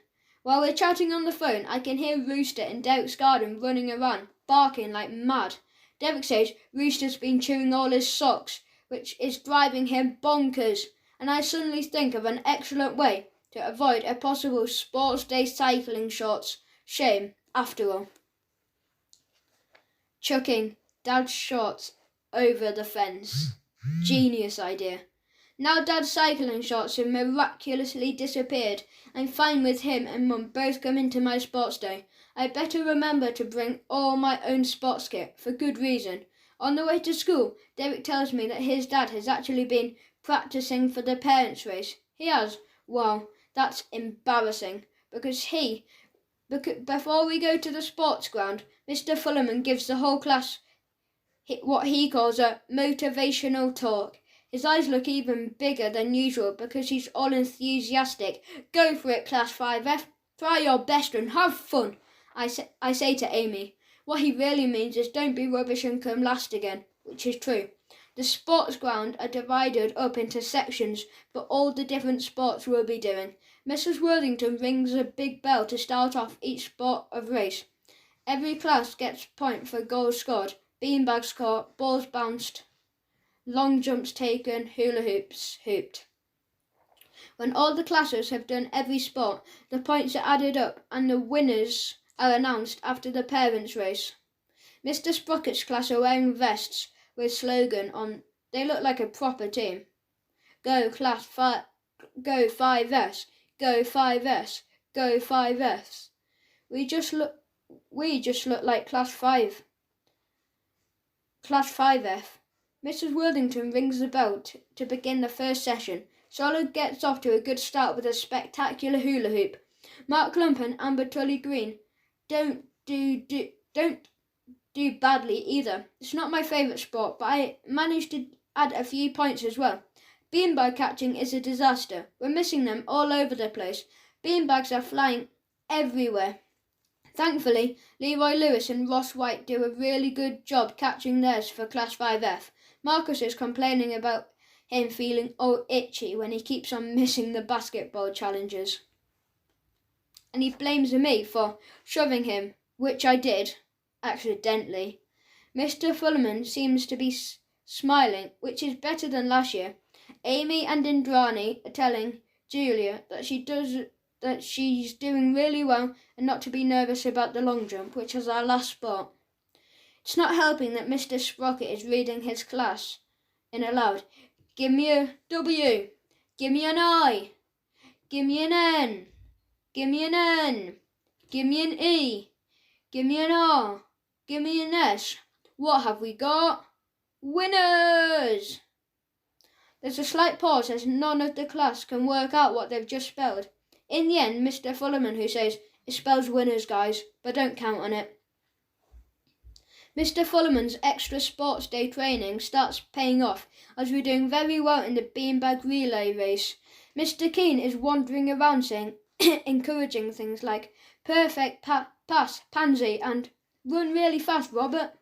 While we're chatting on the phone, I can hear Rooster in Derek's garden running around, barking like mad. Derek says Rooster's been chewing all his socks, which is driving him bonkers. And I suddenly think of an excellent way to avoid a possible sports day cycling shorts. Shame, after all. Chucking Dad's shorts over the fence. Genius idea. Now Dad's cycling shorts have miraculously disappeared. I'm fine with him and Mum both coming to my sports day. I better remember to bring all my own sports kit, for good reason. On the way to school, Derek tells me that his dad has actually been practicing for the parents' race. He has? Wow, that's embarrassing. Before we go to the sports ground, Mr. Fullerman gives the whole class what he calls a motivational talk. His eyes look even bigger than usual because he's all enthusiastic. Go for it, Class 5F. Try your best and have fun. I say to Amy. What he really means is don't be rubbish and come last again, which is true. The sports ground are divided up into sections for all the different sports we'll be doing. Mrs. Worthington rings a big bell to start off each sport of race. Every class gets a point for goals scored, beanbags caught, balls bounced, long jumps taken, hula hoops hooped. When all the classes have done every sport, the points are added up and the winners are announced after the parents' race. Mr. Sprocket's class are wearing vests with slogan on. They look like a proper team. Go Class 5, go 5S, go 5S, go 5S. We just look like Class 5. Class 5F. Mrs. Worthington rings the bell to begin the first session. Solid gets off to a good start with a spectacular hula hoop. Mark Lump and Amber Tully Green don't do badly either. It's not my favourite sport, but I managed to add a few points as well. Beanbag catching is a disaster. We're missing them all over the place. Beanbags are flying everywhere. Thankfully, Leroy Lewis and Ross White do a really good job catching theirs for Class 5F. Marcus is complaining about him feeling all itchy when he keeps on missing the basketball challenges. And he blames me for shoving him, which I did, accidentally. Mr. Fullerman seems to be smiling, which is better than last year. Amy and Indrani are telling Julia that she's doing really well and not to be nervous about the long jump, which is our last sport. It's not helping that Mr. Sprocket is reading his class in aloud. Give me a W. Give me an I. Give me an N. Give me an N. Give me an E. Give me an R. Give me an S. What have we got? Winners! There's a slight pause as none of the class can work out what they've just spelled. In the end, Mr. Fullerman, who says, it spells winners, guys, but don't count on it. Mr. Fullerman's extra sports day training starts paying off as we're doing very well in the beanbag relay race. Mr. Keane is wandering around saying encouraging things like perfect pass, Pansy, and run really fast, Robert.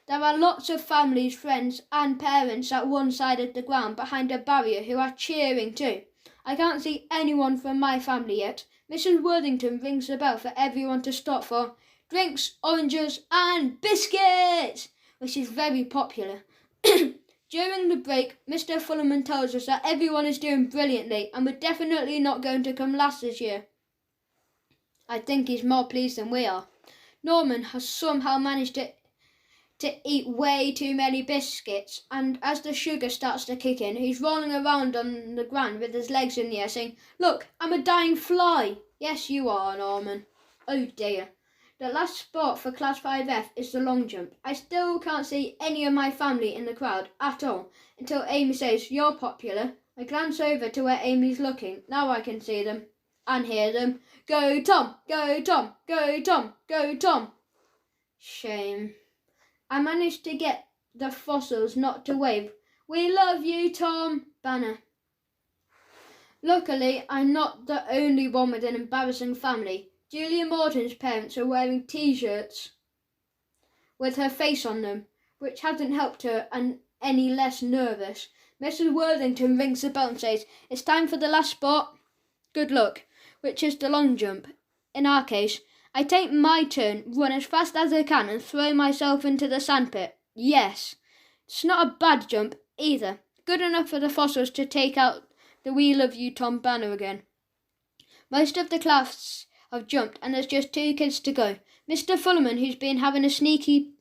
There are lots of families, friends and parents at one side of the ground behind a barrier who are cheering too. I can't see anyone from my family yet. Mrs. Worthington rings the bell for everyone to stop for drinks, oranges and biscuits, which is very popular. During the break, Mr. Fullerman tells us that everyone is doing brilliantly and we're definitely not going to come last this year. I think he's more pleased than we are. Norman has somehow managed to to eat way too many biscuits, and as the sugar starts to kick in, he's rolling around on the ground with his legs in the air saying, "Look, I'm a dying fly." Yes, you are, Norman. Oh dear. The last sport for Class 5F is the long jump. I still can't see any of my family in the crowd at all until Amy says, "You're popular." I glance over to where Amy's looking. Now I can see them and hear them. "Go Tom! Go Tom! Go Tom! Go Tom!" Shame. I managed to get the fossils not to wave "We love you, Tom" banner. Luckily, I'm not the only one with an embarrassing family. Julia Morton's parents are wearing T-shirts with her face on them, which hasn't helped her any less nervous. Mrs. Worthington rings the bell and says, "It's time for the last sport. Good luck," which is the long jump. In our case, I take my turn, run as fast as I can and throw myself into the sandpit. Yes, it's not a bad jump either. Good enough for the fossils to take out the "We love you, Tom" banner again. Most of the class have jumped and there's just 2 kids to go. Mr. Fullerman, who's been having a sneaky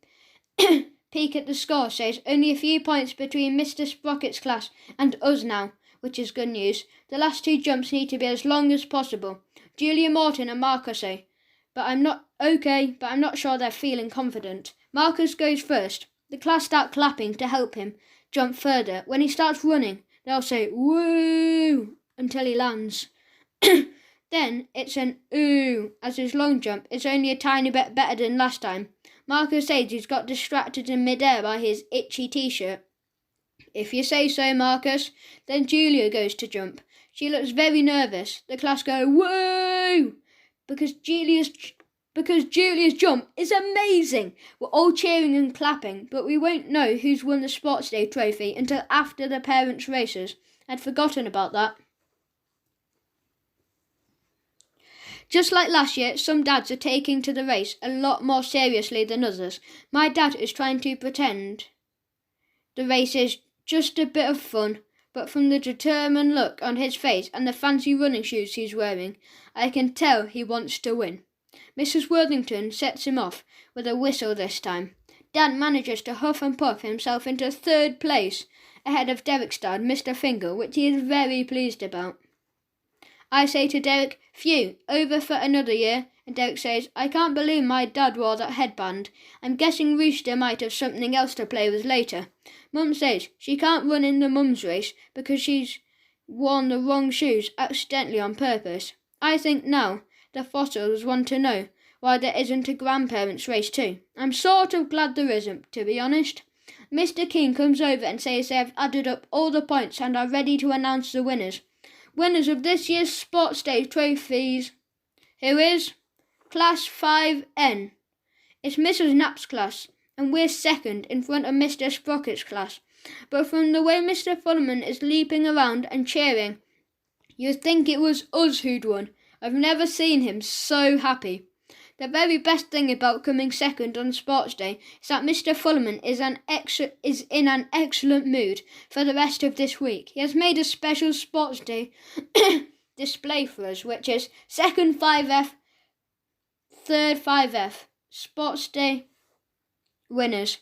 peek at the score, says only a few points between Mr. Sprocket's class and us now, which is good news. The last 2 jumps need to be as long as possible. Julia Morton and Marcus say, but I'm not sure they're feeling confident. Marcus goes first. The class start clapping to help him jump further. When he starts running, they'll say "woo" until he lands. Then it's an "ooh" as his long jump is only a tiny bit better than last time. Marcus says he's got distracted in midair by his itchy T-shirt. If you say so, Marcus. Then Julia goes to jump. She looks very nervous. The class go "woo" because Julia's jump is amazing. We're all cheering and clapping, but we won't know who's won the Sports Day trophy until after the parents' races. I'd forgotten about that. Just like last year, some dads are taking to the race a lot more seriously than others. My dad is trying to pretend the race is just a bit of fun, but from the determined look on his face and the fancy running shoes he's wearing, I can tell he wants to win. Mrs. Worthington sets him off with a whistle this time. Dad manages to huff and puff himself into 3rd place, ahead of Derek's dad, Mr. Finger, which he is very pleased about. I say to Derek, "Phew, over for another year," and Derek says, "I can't believe my dad wore that headband. I'm guessing Rooster might have something else to play with later." Mum says she can't run in the mum's race because she's worn the wrong shoes accidentally on purpose. I think now the fossils want to know why there isn't a grandparents' race too. I'm sort of glad there isn't, to be honest. Mr. King comes over and says they have added up all the points and are ready to announce the winners. Winners of this year's Sports Day trophies. Who is? Class 5N. It's Mrs. Knapp's class, and we're second in front of Mr. Sprocket's class. But from the way Mr. Fullerman is leaping around and cheering, you'd think it was us who'd won. I've never seen him so happy. The very best thing about coming second on Sports Day is that Mr. Fullerman is in an excellent mood for the rest of this week. He has made a special Sports Day display for us, which is 2nd 5F, 3rd 5F, Sports Day winners.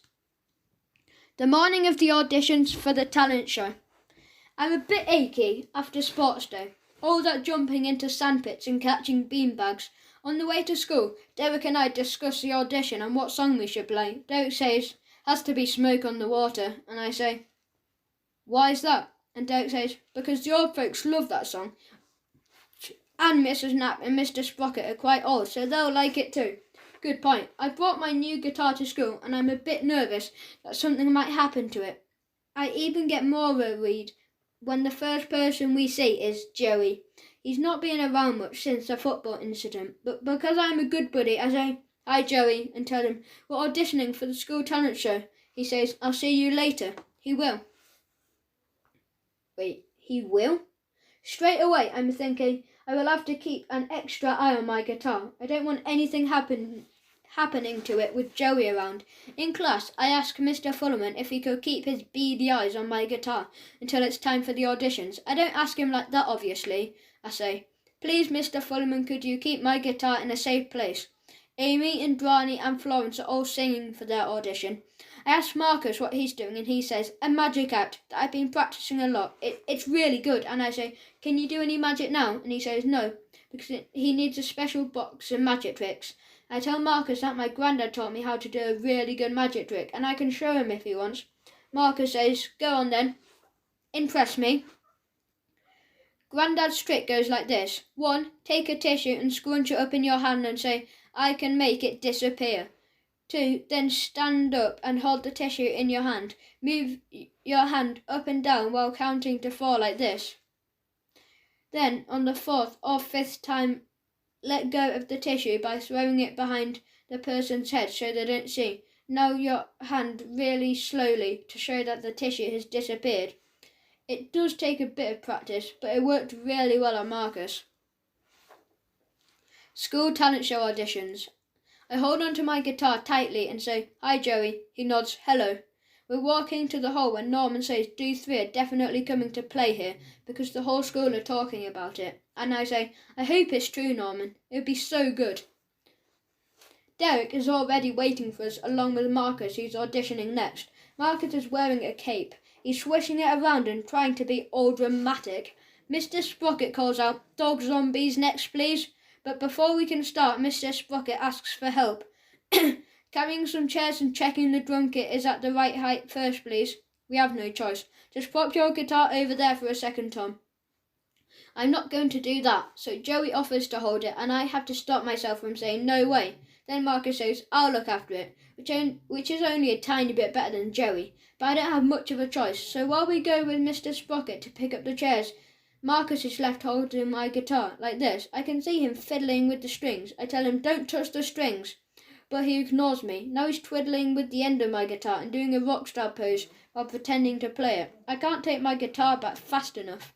The morning of the auditions for the talent show. I'm a bit achy after Sports Day. All that jumping into sandpits and catching beanbags. On the way to school, Derek and I discuss the audition and what song we should play. Derek says, "Has to be Smoke on the Water." And I say, "Why is that?" And Derek says, "Because the old folks love that song. And Mrs. Knapp and Mr. Sprocket are quite old, so they'll like it too." Good point. I brought my new guitar to school and I'm a bit nervous that something might happen to it. I even get more worried when the first person we see is Joey. He's not been around much since the football incident, but because I'm a good buddy, I say, "Hi Joey," and tell him we're auditioning for the school talent show. He says, "I'll see you later." He will. Wait, he will? Straight away I'm thinking I will have to keep an extra eye on my guitar. I don't want anything happening to it with Joey around. In class, I asked Mr. Fullerman if he could keep his beady eyes on my guitar until it's time for the auditions. I don't ask him like that, obviously. I say, "Please, Mr. Fullerman, could you keep my guitar in a safe place?" Amy and Brani and Florence are all singing for their audition. I asked Marcus what he's doing, and he says, a magic act that I've been practicing a lot. It's really good. And I say, can you do any magic now? And he says, no, because he needs a special box of magic tricks. I tell Marcus that my granddad taught me how to do a really good magic trick, and I can show him if he wants. Marcus says, go on then. Impress me. Granddad's trick goes like this. 1. Take a tissue and scrunch it up in your hand and say, I can make it disappear. 2. Then stand up and hold the tissue in your hand. Move your hand up and down while counting to 4 like this. Then, on the 4th or 5th time, let go of the tissue by throwing it behind the person's head so they don't see. Now your hand really slowly to show that the tissue has disappeared. It does take a bit of practice, but it worked really well on Marcus. School talent show auditions. I hold onto my guitar tightly and say, hi Joey. He nods, hello. We're walking to the hall when Norman says Do 3 are definitely coming to play here because the whole school are talking about it. And I say, I hope it's true, Norman. It would be so good. Derek is already waiting for us along with Marcus, who's auditioning next. Marcus is wearing a cape. He's swishing it around and trying to be all dramatic. Mr. Sprocket calls out, Dog Zombies next please. But before we can start, Mr. Sprocket asks for help. Carrying some chairs and checking the drum kit is at the right height first, please. We have no choice. Just prop your guitar over there for a second, Tom. I'm not going to do that, so Joey offers to hold it, and I have to stop myself from saying no way. Then Marcus says, I'll look after it, which is only a tiny bit better than Joey, but I don't have much of a choice. So while we go with Mr. Sprocket to pick up the chairs, Marcus is left holding my guitar, like this. I can see him fiddling with the strings. I tell him, don't touch the strings. But he ignores me. Now he's twiddling with the end of my guitar and doing a rock star pose while pretending to play it. I can't take my guitar back fast enough.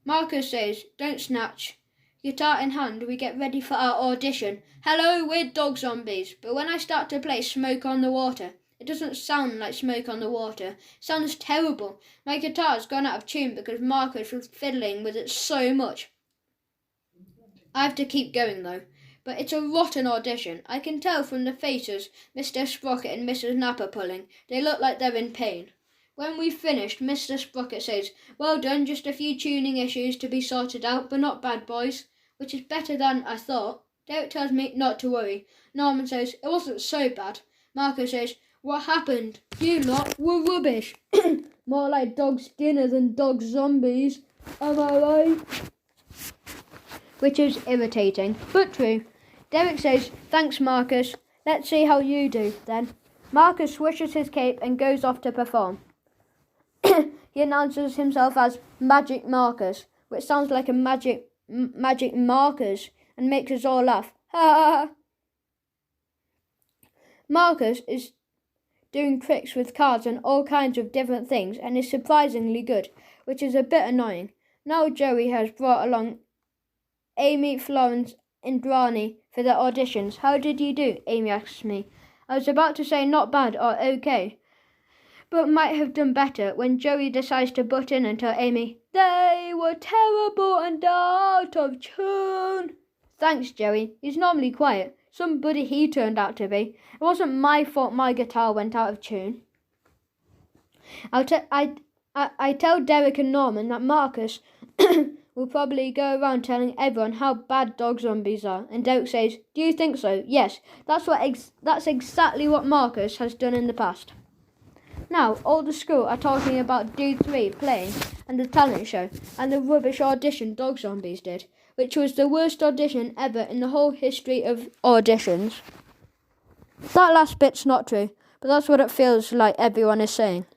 Marcus says, don't snatch. Guitar in hand, we get ready for our audition. Hello, we're Dog Zombies. But when I start to play Smoke on the Water, it doesn't sound like Smoke on the Water. It sounds terrible. My guitar's gone out of tune because Marcus was fiddling with it so much. I have to keep going though. But it's a rotten audition. I can tell from the faces Mr. Sprocket and Mrs. Knapp are pulling. They look like they're in pain. When we've finished, Mr. Sprocket says, well done, just a few tuning issues to be sorted out, but not bad, boys. Which is better than I thought. Derek tells me not to worry. Norman says, it wasn't so bad. Marcus says, what happened? You lot were rubbish. More like dog's dinner than dog zombies. Am I right? Which is irritating, but true. Derek says, thanks Marcus. Let's see how you do, then. Marcus swishes his cape and goes off to perform. He announces himself as Magic Marcus, which sounds like a magic markers and makes us all laugh. Ha ha ha. Marcus is doing tricks with cards and all kinds of different things and is surprisingly good, which is a bit annoying. Now Joey has brought along Amy, Florence and Brani for their auditions. How did you do? Amy asks me. I was about to say not bad or okay, but might have done better when Joey decides to butt in and tell Amy, they were terrible and out of tune. Thanks, Joey. He's normally quiet. Somebody he turned out to be. It wasn't my fault my guitar went out of tune. I tell Derek and Norman that Marcus will probably go around telling everyone how bad dog zombies are. And Derek says, do you think so? Yes, that's exactly what Marcus has done in the past. Now, all the school are talking about Do 3 playing and the talent show and the rubbish audition Dog Zombies did, which was the worst audition ever in the whole history of auditions. That last bit's not true, but that's what it feels like everyone is saying.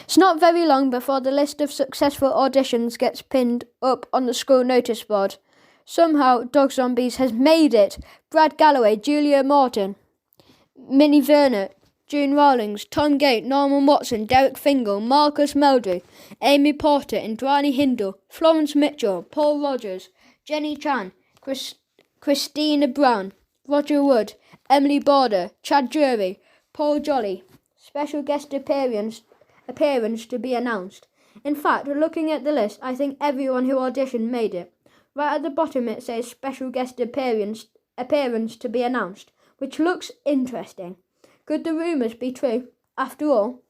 It's not very long before the list of successful auditions gets pinned up on the school notice board. Somehow, Dog Zombies has made it. Brad Galloway, Julia Morton, Minnie Verner, June Rawlings, Tom Gate, Norman Watson, Derek Fingal, Marcus Meldrew, Amy Porter, Indrani Hindle, Florence Mitchell, Paul Rogers, Jenny Chan, Christina Brown, Roger Wood, Emily Border, Chad Drury, Paul Jolly. Special guest appearance to be announced. In fact, looking at the list, I think everyone who auditioned made it. Right at the bottom it says special guest appearance appearance to be announced, which looks interesting. Could the rumours be true? After all,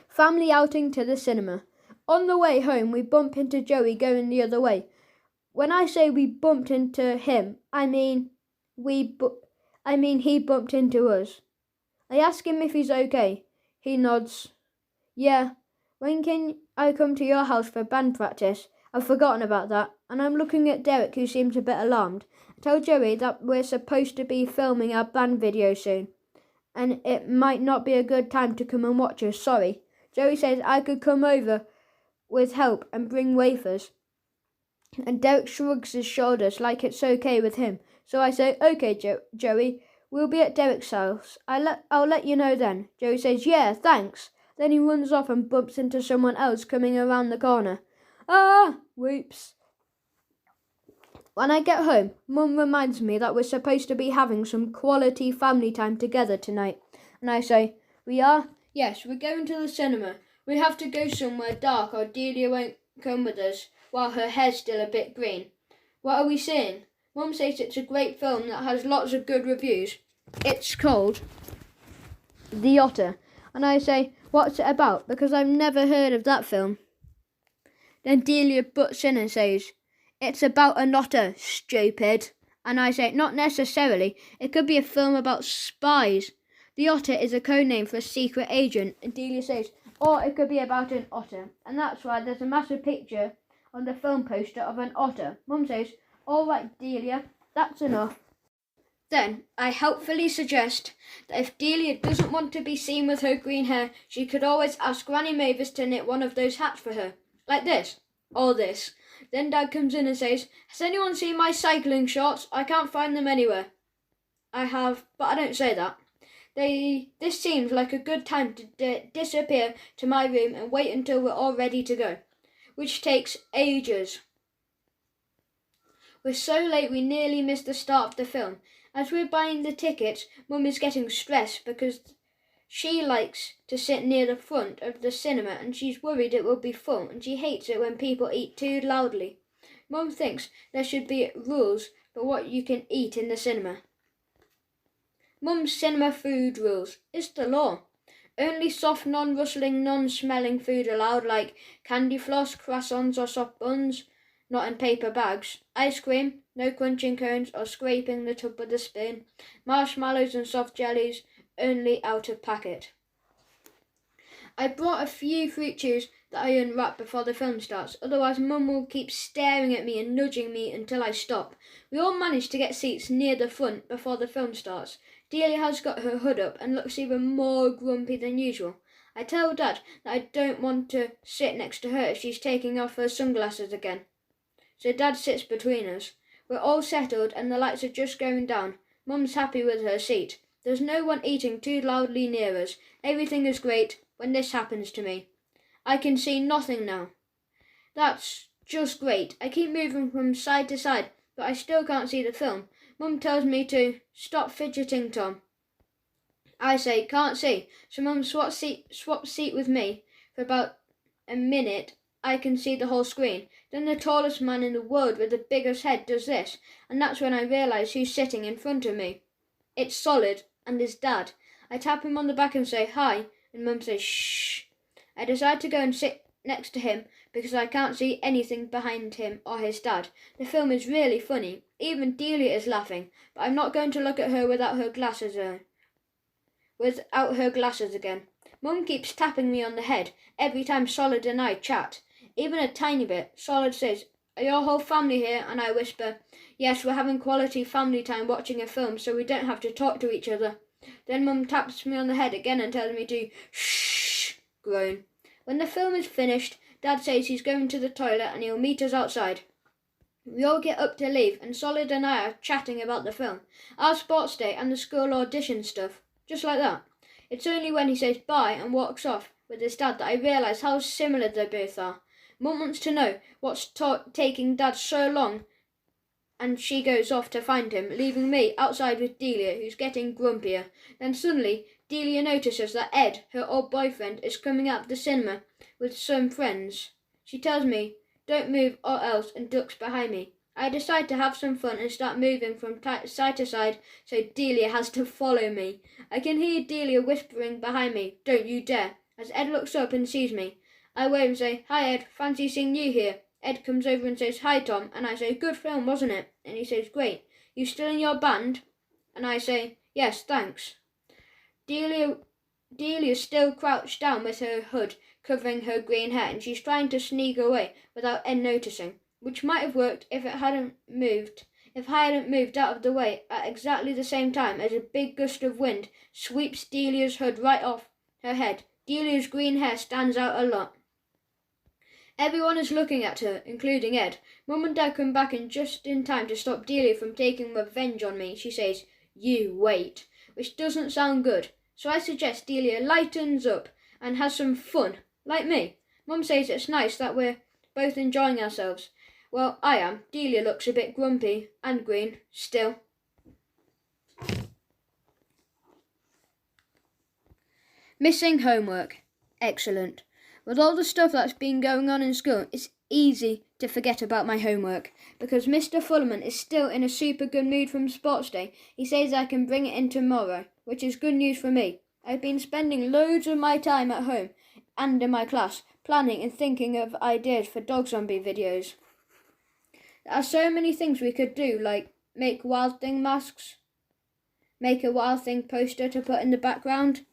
family outing to the cinema. On the way home, we bump into Joey going the other way. When I say we bumped into him, I mean he bumped into us. I ask him if he's okay. He nods. Yeah. When can I come to your house for band practice? I've forgotten about that, and I'm looking at Derek, who seems a bit alarmed. I tell Joey that we're supposed to be filming our band video soon, and it might not be a good time to come and watch us, sorry. Joey says I could come over with help and bring wafers. And Derek shrugs his shoulders like it's okay with him. So I say, okay, Joey, we'll be at Derek's house. I'll let you know then. Joey says, yeah, thanks. Then he runs off and bumps into someone else coming around the corner. Ah, whoops. When I get home, Mum reminds me that we're supposed to be having some quality family time together tonight. And I say, we are? Yes, we're going to the cinema. We have to go somewhere dark or Delia won't come with us while her hair's still a bit green. What are we seeing? Mum says it's a great film that has lots of good reviews. It's called The Otter. And I say, what's it about? Because I've never heard of that film. Then Delia butts in and says, it's about an otter, stupid. And I say, not necessarily. It could be a film about spies. The Otter is a code name for a secret agent. And Delia says, or it could be about an otter. And that's why there's a massive picture on the film poster of an otter. Mum says, all right, Delia, that's enough. Then I helpfully suggest that if Delia doesn't want to be seen with her green hair, she could always ask Granny Mavis to knit one of those hats for her. Like this, or this. Then Dad comes in and says, has anyone seen my cycling shorts? I can't find them anywhere. I have, but I don't say that. This seems like a good time to disappear to my room and wait until we're all ready to go, which takes ages. We're so late we nearly missed the start of the film. As we're buying the tickets, Mum is getting stressed because she likes to sit near the front of the cinema and she's worried it will be full and she hates it when people eat too loudly. Mum thinks there should be rules for what you can eat in the cinema. Mum's cinema food rules. It's the law. Only soft, non-rustling, non-smelling food allowed, like candy floss, croissants or soft buns, not in paper bags. Ice cream, no crunching cones or scraping the tub with a spoon. Marshmallows and soft jellies, only out of packet. I brought a few fruit chews that I unwrap before the film starts, otherwise Mum will keep staring at me and nudging me until I stop. We all manage to get seats near the front before the film starts. Delia has got her hood up and looks even more grumpy than usual. I tell Dad that I don't want to sit next to her if she's taking off her sunglasses again. So Dad sits between us. We're all settled and the lights are just going down. Mum's happy with her seat. There's no one eating too loudly near us. Everything is great when this happens to me. I can see nothing now. That's just great. I keep moving from side to side, but I still can't see the film. Mum tells me to stop fidgeting, Tom. I say, can't see. So Mum swaps seat with me. For about a minute, I can see the whole screen. Then the tallest man in the world with the biggest head does this, and that's when I realise who's sitting in front of me. It's Solid, and his dad. I tap him on the back and say, hi, and Mum says, shh. I decide to go and sit next to him because I can't see anything behind him or his dad. The film is really funny. Even Delia is laughing, but I'm not going to look at her without her glasses again. Mum keeps tapping me on the head every time Solid and I chat, even a tiny bit. Solid says, are your whole family here? And I whisper, yes, we're having quality family time watching a film so we don't have to talk to each other. Then Mum taps me on the head again and tells me to shh, groan. When the film is finished, Dad says he's going to the toilet and he'll meet us outside. We all get up to leave and Solid and I are chatting about the film, our sports day and the school audition stuff. Just like that. It's only when he says bye and walks off with his dad that I realise how similar they both are. Mum wants to know what's taking Dad so long, and she goes off to find him, leaving me outside with Delia, who's getting grumpier. Then suddenly, Delia notices that Ed, her old boyfriend, is coming out of the cinema with some friends. She tells me, don't move or else, and ducks behind me. I decide to have some fun and start moving from side to side so Delia has to follow me. I can hear Delia whispering behind me, "Don't you dare," as Ed looks up and sees me. I wave and say, "Hi Ed, fancy seeing you here." Ed comes over and says, "Hi Tom," and I say, "Good film, wasn't it?" And he says, "Great. You still in your band?" And I say, "Yes, thanks." Delia's still crouched down with her hood covering her green hair, and she's trying to sneak away without Ed noticing, which might have worked if I hadn't moved out of the way at exactly the same time as a big gust of wind sweeps Delia's hood right off her head. Delia's green hair stands out a lot. Everyone is looking at her, including Ed. Mum and Dad come back just in time to stop Delia from taking revenge on me. She says, "You wait," which doesn't sound good. So I suggest Delia lightens up and has some fun, like me. Mum says it's nice that we're both enjoying ourselves. Well, I am. Delia looks a bit grumpy and green still. Missing homework. Excellent. With all the stuff that's been going on in school, it's easy to forget about my homework. Because Mr. Fullerman is still in a super good mood from sports day, he says I can bring it in tomorrow, which is good news for me. I've been spending loads of my time at home and in my class, planning and thinking of ideas for dog zombie videos. There are so many things we could do, like make Wild Thing masks, make a Wild Thing poster to put in the background,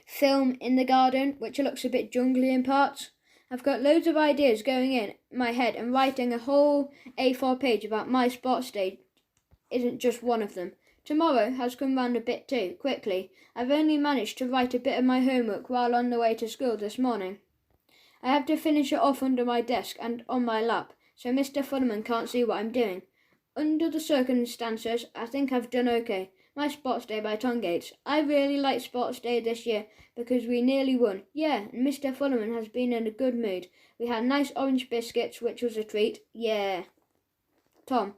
film in the garden, which looks a bit jungly in parts. I've got loads of ideas going in my head, and writing a whole A4 page about my sports day isn't just one of them. Tomorrow has come round a bit too quickly. I've only managed to write a bit of my homework while on the way to school this morning. I have to finish it off under my desk and on my lap, so Mr. Fullerman can't see what I'm doing. Under the circumstances, I think I've done okay. My sports day by Tom Gates. I really liked sports day this year because we nearly won. Yeah, and Mr. Fullerman has been in a good mood. We had nice orange biscuits, which was a treat. Yeah. Tom,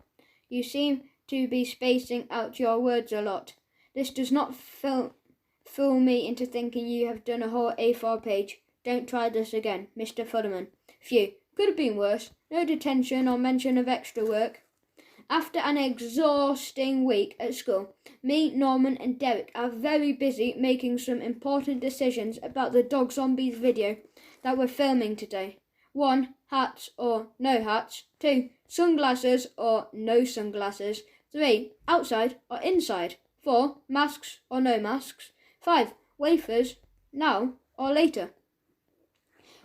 you seem to be spacing out your words a lot. This does not fool me into thinking you have done a whole A4 page. Don't try this again, Mr. Fullerman. Phew, could have been worse. No detention or mention of extra work. After an exhausting week at school, me, Norman and Derek are very busy making some important decisions about the Dog Zombies video that we're filming today. 1. Hats or no hats. 2. Sunglasses or no sunglasses. 3. Outside or inside. 4. Masks or no masks. 5. Wafers now or later.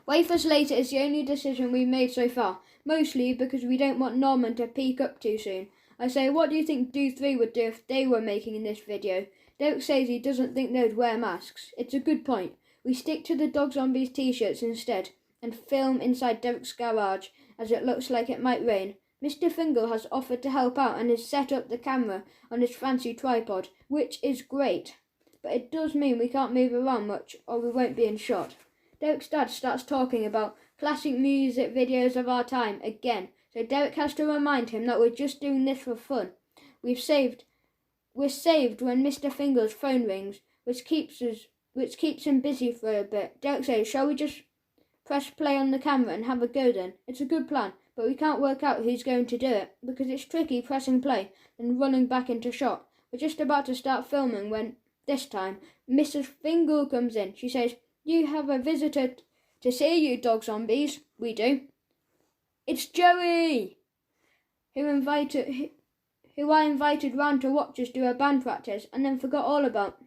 Wafers later is the only decision we've made so far, mostly because we don't want Norman to peek up too soon. I say, what do you think Do 3 would do if they were making in this video? Derek says he doesn't think they'd wear masks. It's a good point. We stick to the Dog Zombies t-shirts instead and film inside Derek's garage as it looks like it might rain. Mr. Fingal has offered to help out and has set up the camera on his fancy tripod, which is great. But it does mean we can't move around much or we won't be in shot. Derek's dad starts talking about classic music videos of our time again, so Derek has to remind him that we're just doing this for fun. We're saved when Mr. Fingal's phone rings, which keeps him busy for a bit. Derek says, "Shall we just press play on the camera and have a go then?" It's a good plan, but we can't work out who's going to do it, because it's tricky pressing play and running back into shot. We're just about to start filming when, this time, Mrs. Fingal comes in. She says, "You have a visitor to see you, Dog Zombies." We do. It's Joey, who I invited round to watch us do a band practice and then forgot all about.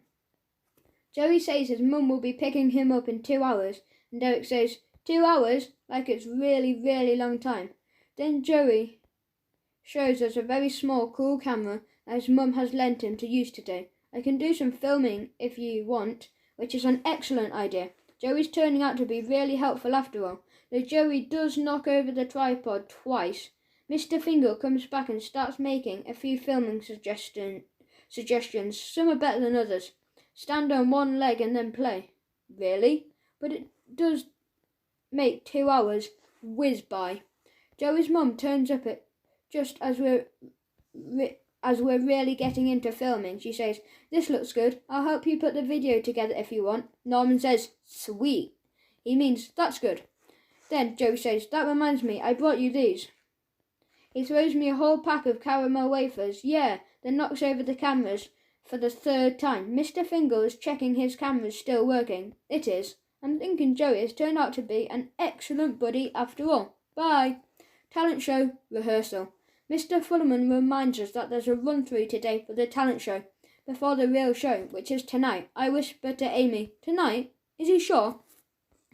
Joey says his mum will be picking him up in 2 hours, and Derek says, 2 hours? Like it's really, really long time. Then Joey shows us a very small, cool camera that his mum has lent him to use today. I can do some filming if you want, which is an excellent idea. Joey's turning out to be really helpful after all, though Joey does knock over the tripod twice. Mr. Fingal comes back and starts making a few filming suggestions. Some are better than others. Stand on one leg and then play. Really? But it does make 2 hours whiz by. Joey's mum turns up just as we're really getting into filming. She says, "This looks good. I'll help you put the video together if you want." Norman says, "Sweet." He means, "That's good." Then Joey says, "That reminds me, I brought you these." He throws me a whole pack of caramel wafers, then knocks over the cameras for the third time. Mr. Fingal is checking his camera's still working. It is. I'm thinking Joey has turned out to be an excellent buddy after all. Bye. Talent show rehearsal. Mr. Fullerman reminds us that there's a run-through today for the talent show before the real show, which is tonight. I whisper to Amy, tonight? Is he sure?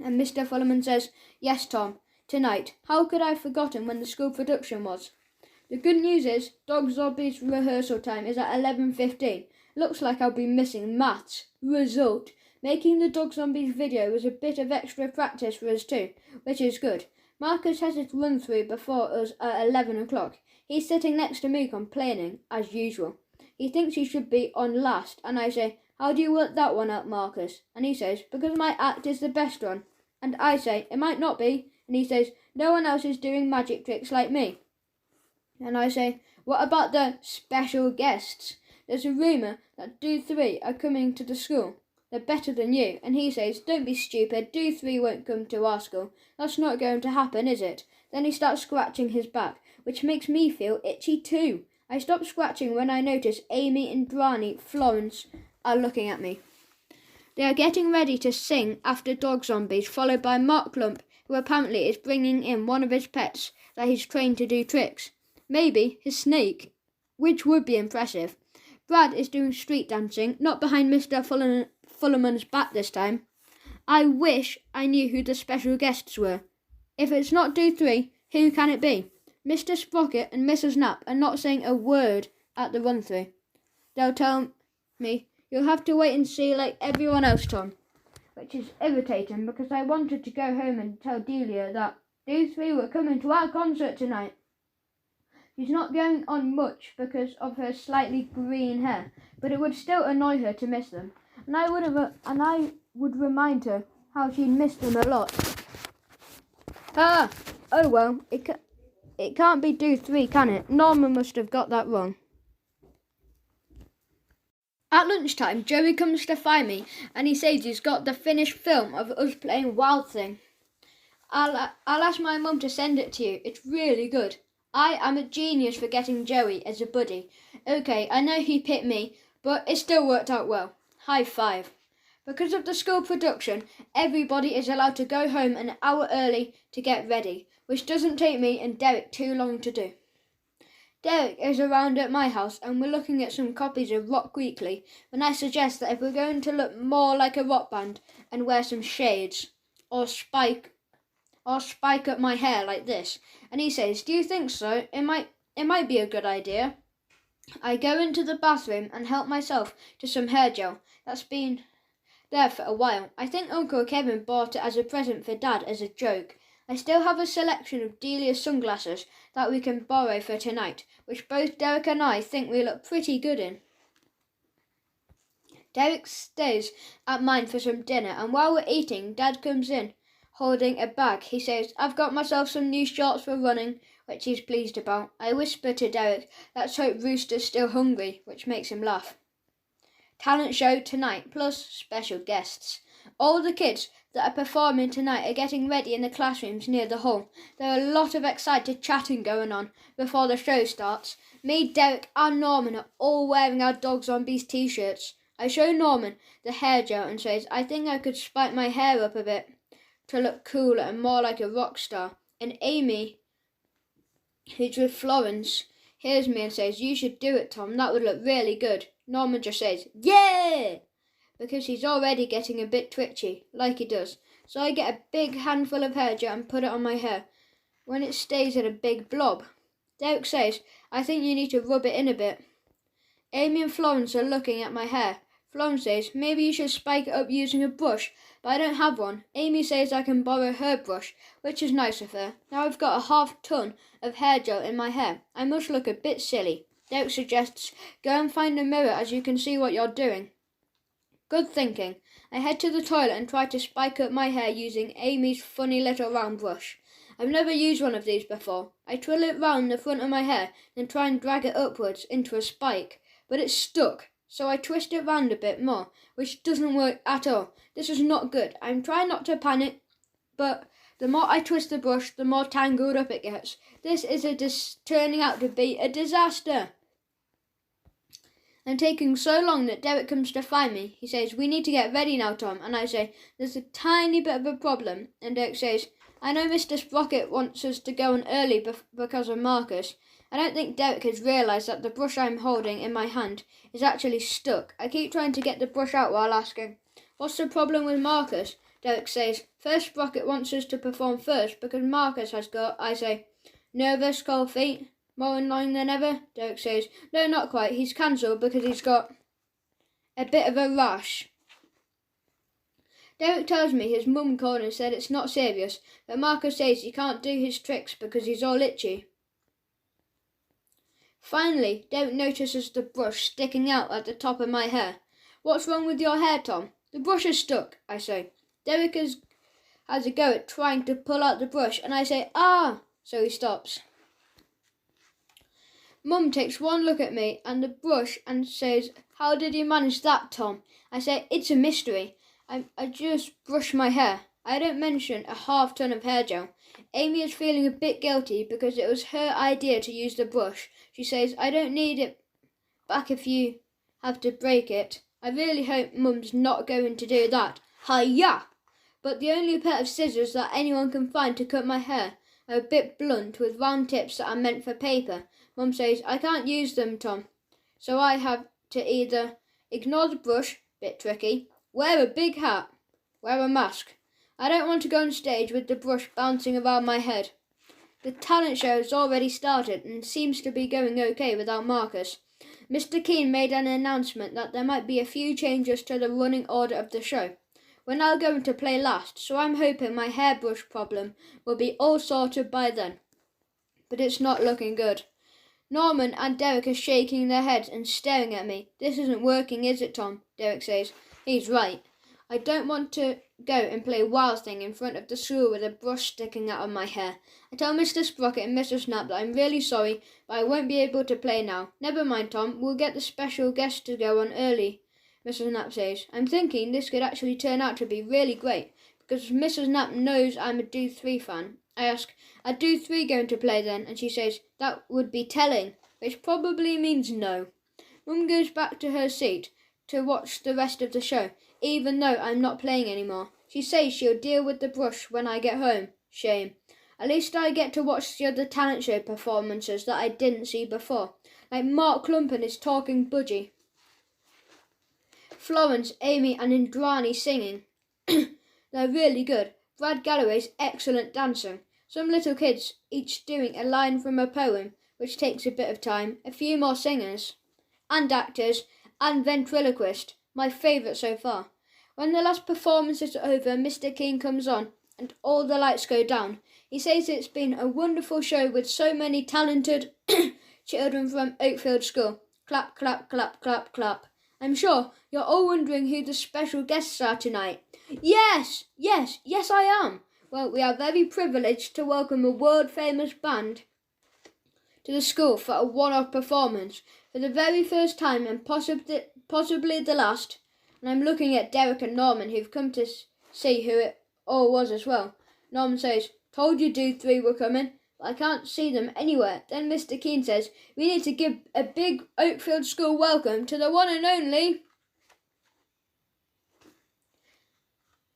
And Mr. Fullerman says, yes, Tom, tonight. How could I have forgotten when the school production was? The good news is, Dog Zombies rehearsal time is at 11:15. Looks like I'll be missing maths. Result. Making the Dog Zombies video was a bit of extra practice for us too, which is good. Marcus has his run-through before us at 11 o'clock. He's sitting next to me complaining, as usual. He thinks he should be on last, and I say, how do you work that one out, Marcus? And he says, because my act is the best one. And I say, it might not be. And he says, no one else is doing magic tricks like me. And I say, what about the special guests? There's a rumour that Do 3 are coming to the school. They're better than you. And he says, don't be stupid, Do 3 won't come to our school. That's not going to happen, is it? Then he starts scratching his back, which makes me feel itchy too. I stop scratching when I notice Amy and Brani, Florence, are looking at me. They are getting ready to sing After Dog Zombies, followed by Mark Lump, who apparently is bringing in one of his pets that he's trained to do tricks. Maybe his snake, which would be impressive. Brad is doing street dancing, not behind Mr. Fullerman's back this time. I wish I knew who the special guests were. If it's not Do 3, who can it be? Mr. Sprocket and Mrs. Knapp are not saying a word at the run-through. They'll tell me, you'll have to wait and see like everyone else, Tom. Which is irritating because I wanted to go home and tell Delia that Do 3 were coming to our concert tonight. She's not going on much because of her slightly green hair, but it would still annoy her to miss them. And I would remind her how she'd missed them a lot. Oh well, it can't be Do 3, can it? Norman must have got that wrong. At lunchtime, Joey comes to find me and he says he's got the finished film of us playing Wild Thing. I'll ask my mum to send it to you. It's really good. I am a genius for getting Joey as a buddy. Okay, I know he picked me, but it still worked out well. High five. Because of the school production, everybody is allowed to go home an hour early to get ready, which doesn't take me and Derek too long to do. Derek is around at my house and we're looking at some copies of Rock Weekly when I suggest that if we're going to look more like a rock band and wear some shades or spike up my hair like this, and he says, do you think so? It might be a good idea. I go into the bathroom and help myself to some hair gel that's been there for a while. I think Uncle Kevin bought it as a present for Dad as a joke. I still have a selection of Delia's sunglasses that we can borrow for tonight, which both Derek and I think we look pretty good in. Derek stays at mine for some dinner, and while we're eating, Dad comes in holding a bag. He says, I've got myself some new shorts for running, which he's pleased about. I whisper to Derek, let's hope Rooster's still hungry, which makes him laugh. Talent show tonight, plus special guests. All the kids that are performing tonight are getting ready in the classrooms near the hall. There are a lot of excited chatting going on before the show starts. Me, Derek and Norman are all wearing our Dog Zombies t-shirts. I show Norman the hair gel and says, I think I could spike my hair up a bit to look cooler and more like a rock star. And Amy, who's with Florence, hears me and says, you should do it, Tom. That would look really good. Norman just says, yeah! Because he's already getting a bit twitchy, like he does. So I get a big handful of hair gel and put it on my hair, when it stays in a big blob. Derek says, I think you need to rub it in a bit. Amy and Florence are looking at my hair. Florence says, maybe you should spike it up using a brush, but I don't have one. Amy says I can borrow her brush, which is nice of her. Now I've got a half-ton of hair gel in my hair. I must look a bit silly. Derek suggests, go and find a mirror as you can see what you're doing. Good thinking. I head to the toilet and try to spike up my hair using Amy's funny little round brush. I've never used one of these before. I twirl it round the front of my hair, then try and drag it upwards into a spike, but it's stuck. So I twist it round a bit more, which doesn't work at all. This is not good. I'm trying not to panic, but The more I twist the brush, the more tangled up it gets. This is turning out to be a disaster. I'm taking so long that Derek comes to find me. He says, "We need to get ready now, Tom." And I say, "There's a tiny bit of a problem." And Derek says, "I know Mr. Sprocket wants us to go on early because of Marcus." I don't think Derek has realised that the brush I'm holding in my hand is actually stuck. I keep trying to get the brush out while asking, "What's the problem with Marcus?" Derek says, "First Sprocket wants us to perform first because Marcus has got," I say, "nervous, cold feet, more in line than ever." Derek says, "No, not quite. He's cancelled because he's got a bit of a rash." Derek tells me his mum called and said it's not serious, but Marcus says he can't do his tricks because he's all itchy. Finally, Derek notices the brush sticking out at the top of my hair. "What's wrong with your hair, Tom?" "The brush is stuck," I say. Derek has a go at trying to pull out the brush, and I say, "Ah!" So he stops. Mum takes one look at me and the brush and says, "How did you manage that, Tom?" I say, "It's a mystery. I just brush my hair." I don't mention a half-ton of hair gel. Amy is feeling a bit guilty because it was her idea to use the brush. She says, "I don't need it back if you have to break it." I really hope Mum's not going to do that. Hi-ya! But the only pair of scissors that anyone can find to cut my hair are a bit blunt with round tips that are meant for paper. Mum says, "I can't use them, Tom." So I have to either ignore the brush, bit tricky, wear a big hat, wear a mask. I don't want to go on stage with the brush bouncing around my head. The talent show has already started and seems to be going okay without Marcus. Mr. Keane made an announcement that there might be a few changes to the running order of the show. We're now going to play last, so I'm hoping my hairbrush problem will be all sorted by then. But it's not looking good. Norman and Derek are shaking their heads and staring at me. "This isn't working, is it, Tom?" Derek says. He's right. I don't want to go and play wild thing in front of the school with a brush sticking out of my hair. I tell Mr. Sprocket and Mr. Snap that I'm really sorry, but I won't be able to play now. "Never mind, Tom. We'll get the special guest to go on early," Mrs. Knapp says. I'm thinking this could actually turn out to be really great, because Mrs. Knapp knows I'm a Do 3 fan. I ask, "Are Do 3 going to play then?" And she says, "That would be telling," which probably means no. Mum goes back to her seat to watch the rest of the show, even though I'm not playing anymore. She says she'll deal with the brush when I get home. Shame. At least I get to watch the other talent show performances that I didn't see before, like Mark Clump his Talking Budgie, Florence, Amy and Indrani singing. They're really good. Brad Galloway's excellent dancing. Some little kids each doing a line from a poem, which takes a bit of time. A few more singers and actors and ventriloquist, my favourite so far. When the last performance is over, Mr. King comes on and all the lights go down. He says it's been a wonderful show with so many talented children from Oakfield School. Clap, clap, clap, clap, clap. I'm sure you're all wondering who the special guests are tonight. Yes, I am. Well, we are very privileged to welcome a world-famous band to the school for a one-off performance for the very first time and possibly the last. And I'm looking at Derek and Norman, who've come to see who it all was as well. Norman says, "Told you Do 3 were coming, but I can't see them anywhere." Then Mr. Keane says, "We need to give a big Oakfield School welcome to the one and only..."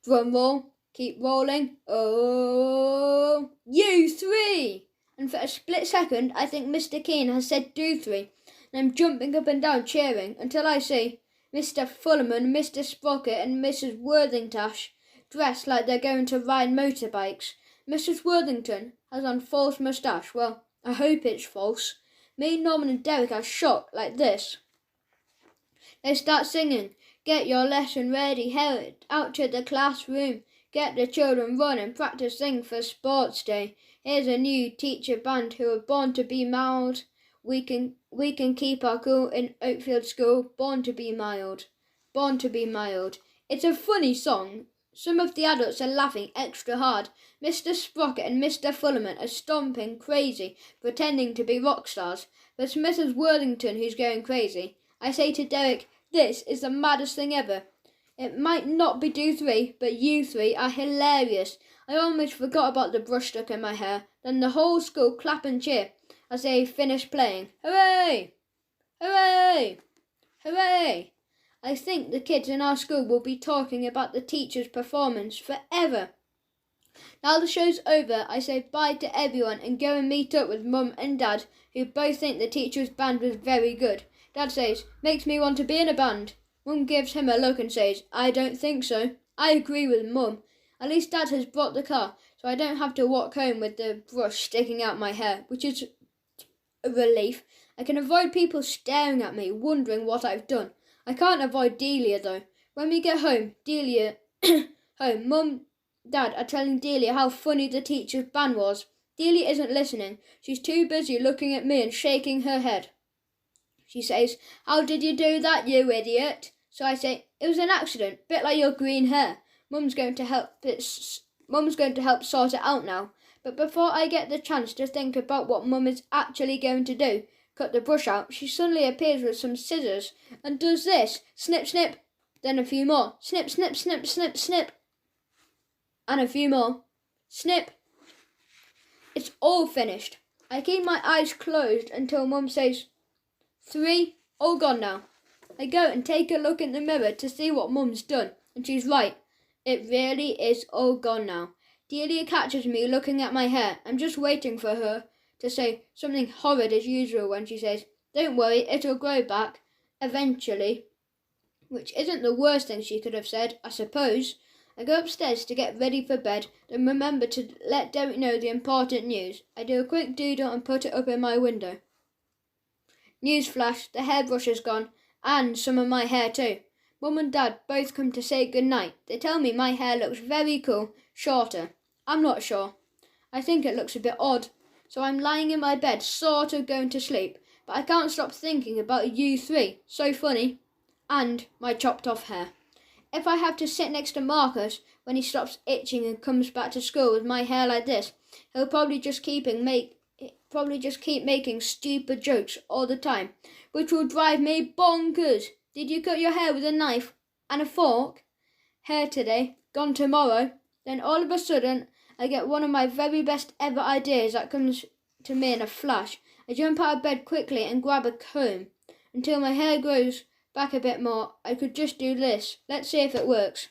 Drum roll, keep rolling. Oh, you 3! And for a split second, I think Mr. Keane has said Do 3, and I'm jumping up and down cheering until I see Mr. Fullerman, Mr. Sprocket and Mrs. Worthingtash dressed like they're going to ride motorbikes. Mrs. Worthington has on false moustache. Well, I hope it's false. Me, Norman and Derek are shocked like this. They start singing, "Get your lesson ready, head out to the classroom. Get the children running, practicing for sports day. Here's a new teacher band who are born to be mild. We can keep our cool in Oakfield School. Born to be mild. Born to be mild." It's a funny song. Some of the adults are laughing extra hard. Mr. Sprocket and Mr. Fullerman are stomping crazy, pretending to be rock stars. But it's Mrs. Worthington who's going crazy. I say to Derek, "This is the maddest thing ever." It might not be do three, but you three are hilarious. I almost forgot about the brush stuck in my hair. Then the whole school clap and cheer as they finish playing. Hooray! Hooray! Hooray! I think the kids in our school will be talking about the teacher's performance forever. Now the show's over, I say bye to everyone and go and meet up with Mum and Dad, who both think the teacher's band was very good. Dad says, makes me want to be in a band. Mum gives him a look and says, I don't think so. I agree with Mum. At least Dad has brought the car, so I don't have to walk home with the brush sticking out my hair, which is a relief. I can avoid people staring at me, wondering what I've done. I can't avoid Delia, though. When we get home, Mum, Dad are telling Delia how funny the teacher's band was. Delia isn't listening. She's too busy looking at me and shaking her head. She says, how did you do that, you idiot? So I say, it was an accident, bit like your green hair. Mum's going to help sort it out now. But before I get the chance to think about what Mum is actually going to do, cut the brush out, she suddenly appears with some scissors and does this. Snip, snip. Then a few more. Snip, snip, snip, snip, snip. And a few more. Snip. It's all finished. I keep my eyes closed until Mum says, 3, all gone now. I go and take a look in the mirror to see what Mum's done, and she's right. It really is all gone now. Delia catches me looking at my hair. I'm just waiting for her to say something horrid as usual when she says, don't worry, it'll grow back eventually, which isn't the worst thing she could have said, I suppose. I go upstairs to get ready for bed, then remember to let Derek know the important news. I do a quick doodle and put it up in my window. Newsflash, the hairbrush is gone, and some of my hair too. Mum and Dad both come to say goodnight. They tell me my hair looks very cool, shorter. I'm not sure. I think it looks a bit odd. So I'm lying in my bed, sort of going to sleep, but I can't stop thinking about you three. So funny. And my chopped off hair. If I have to sit next to Marcus when he stops itching and comes back to school with my hair like this, he'll probably just keep making stupid jokes all the time, which will drive me bonkers. Did you cut your hair with a knife and a fork? Hair today, gone tomorrow. Then all of a sudden, I get one of my very best ever ideas that comes to me in a flash. I jump out of bed quickly and grab a comb. Until my hair grows back a bit more, I could just do this. Let's see if it works.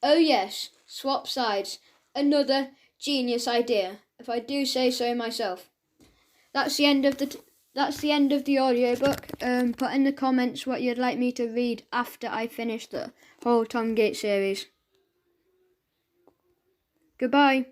Oh yes, swap sides. Another genius idea, if I do say so myself. That's the end of the audiobook. Put in the comments what you'd like me to read after I finish the whole Tom Gates series. Goodbye.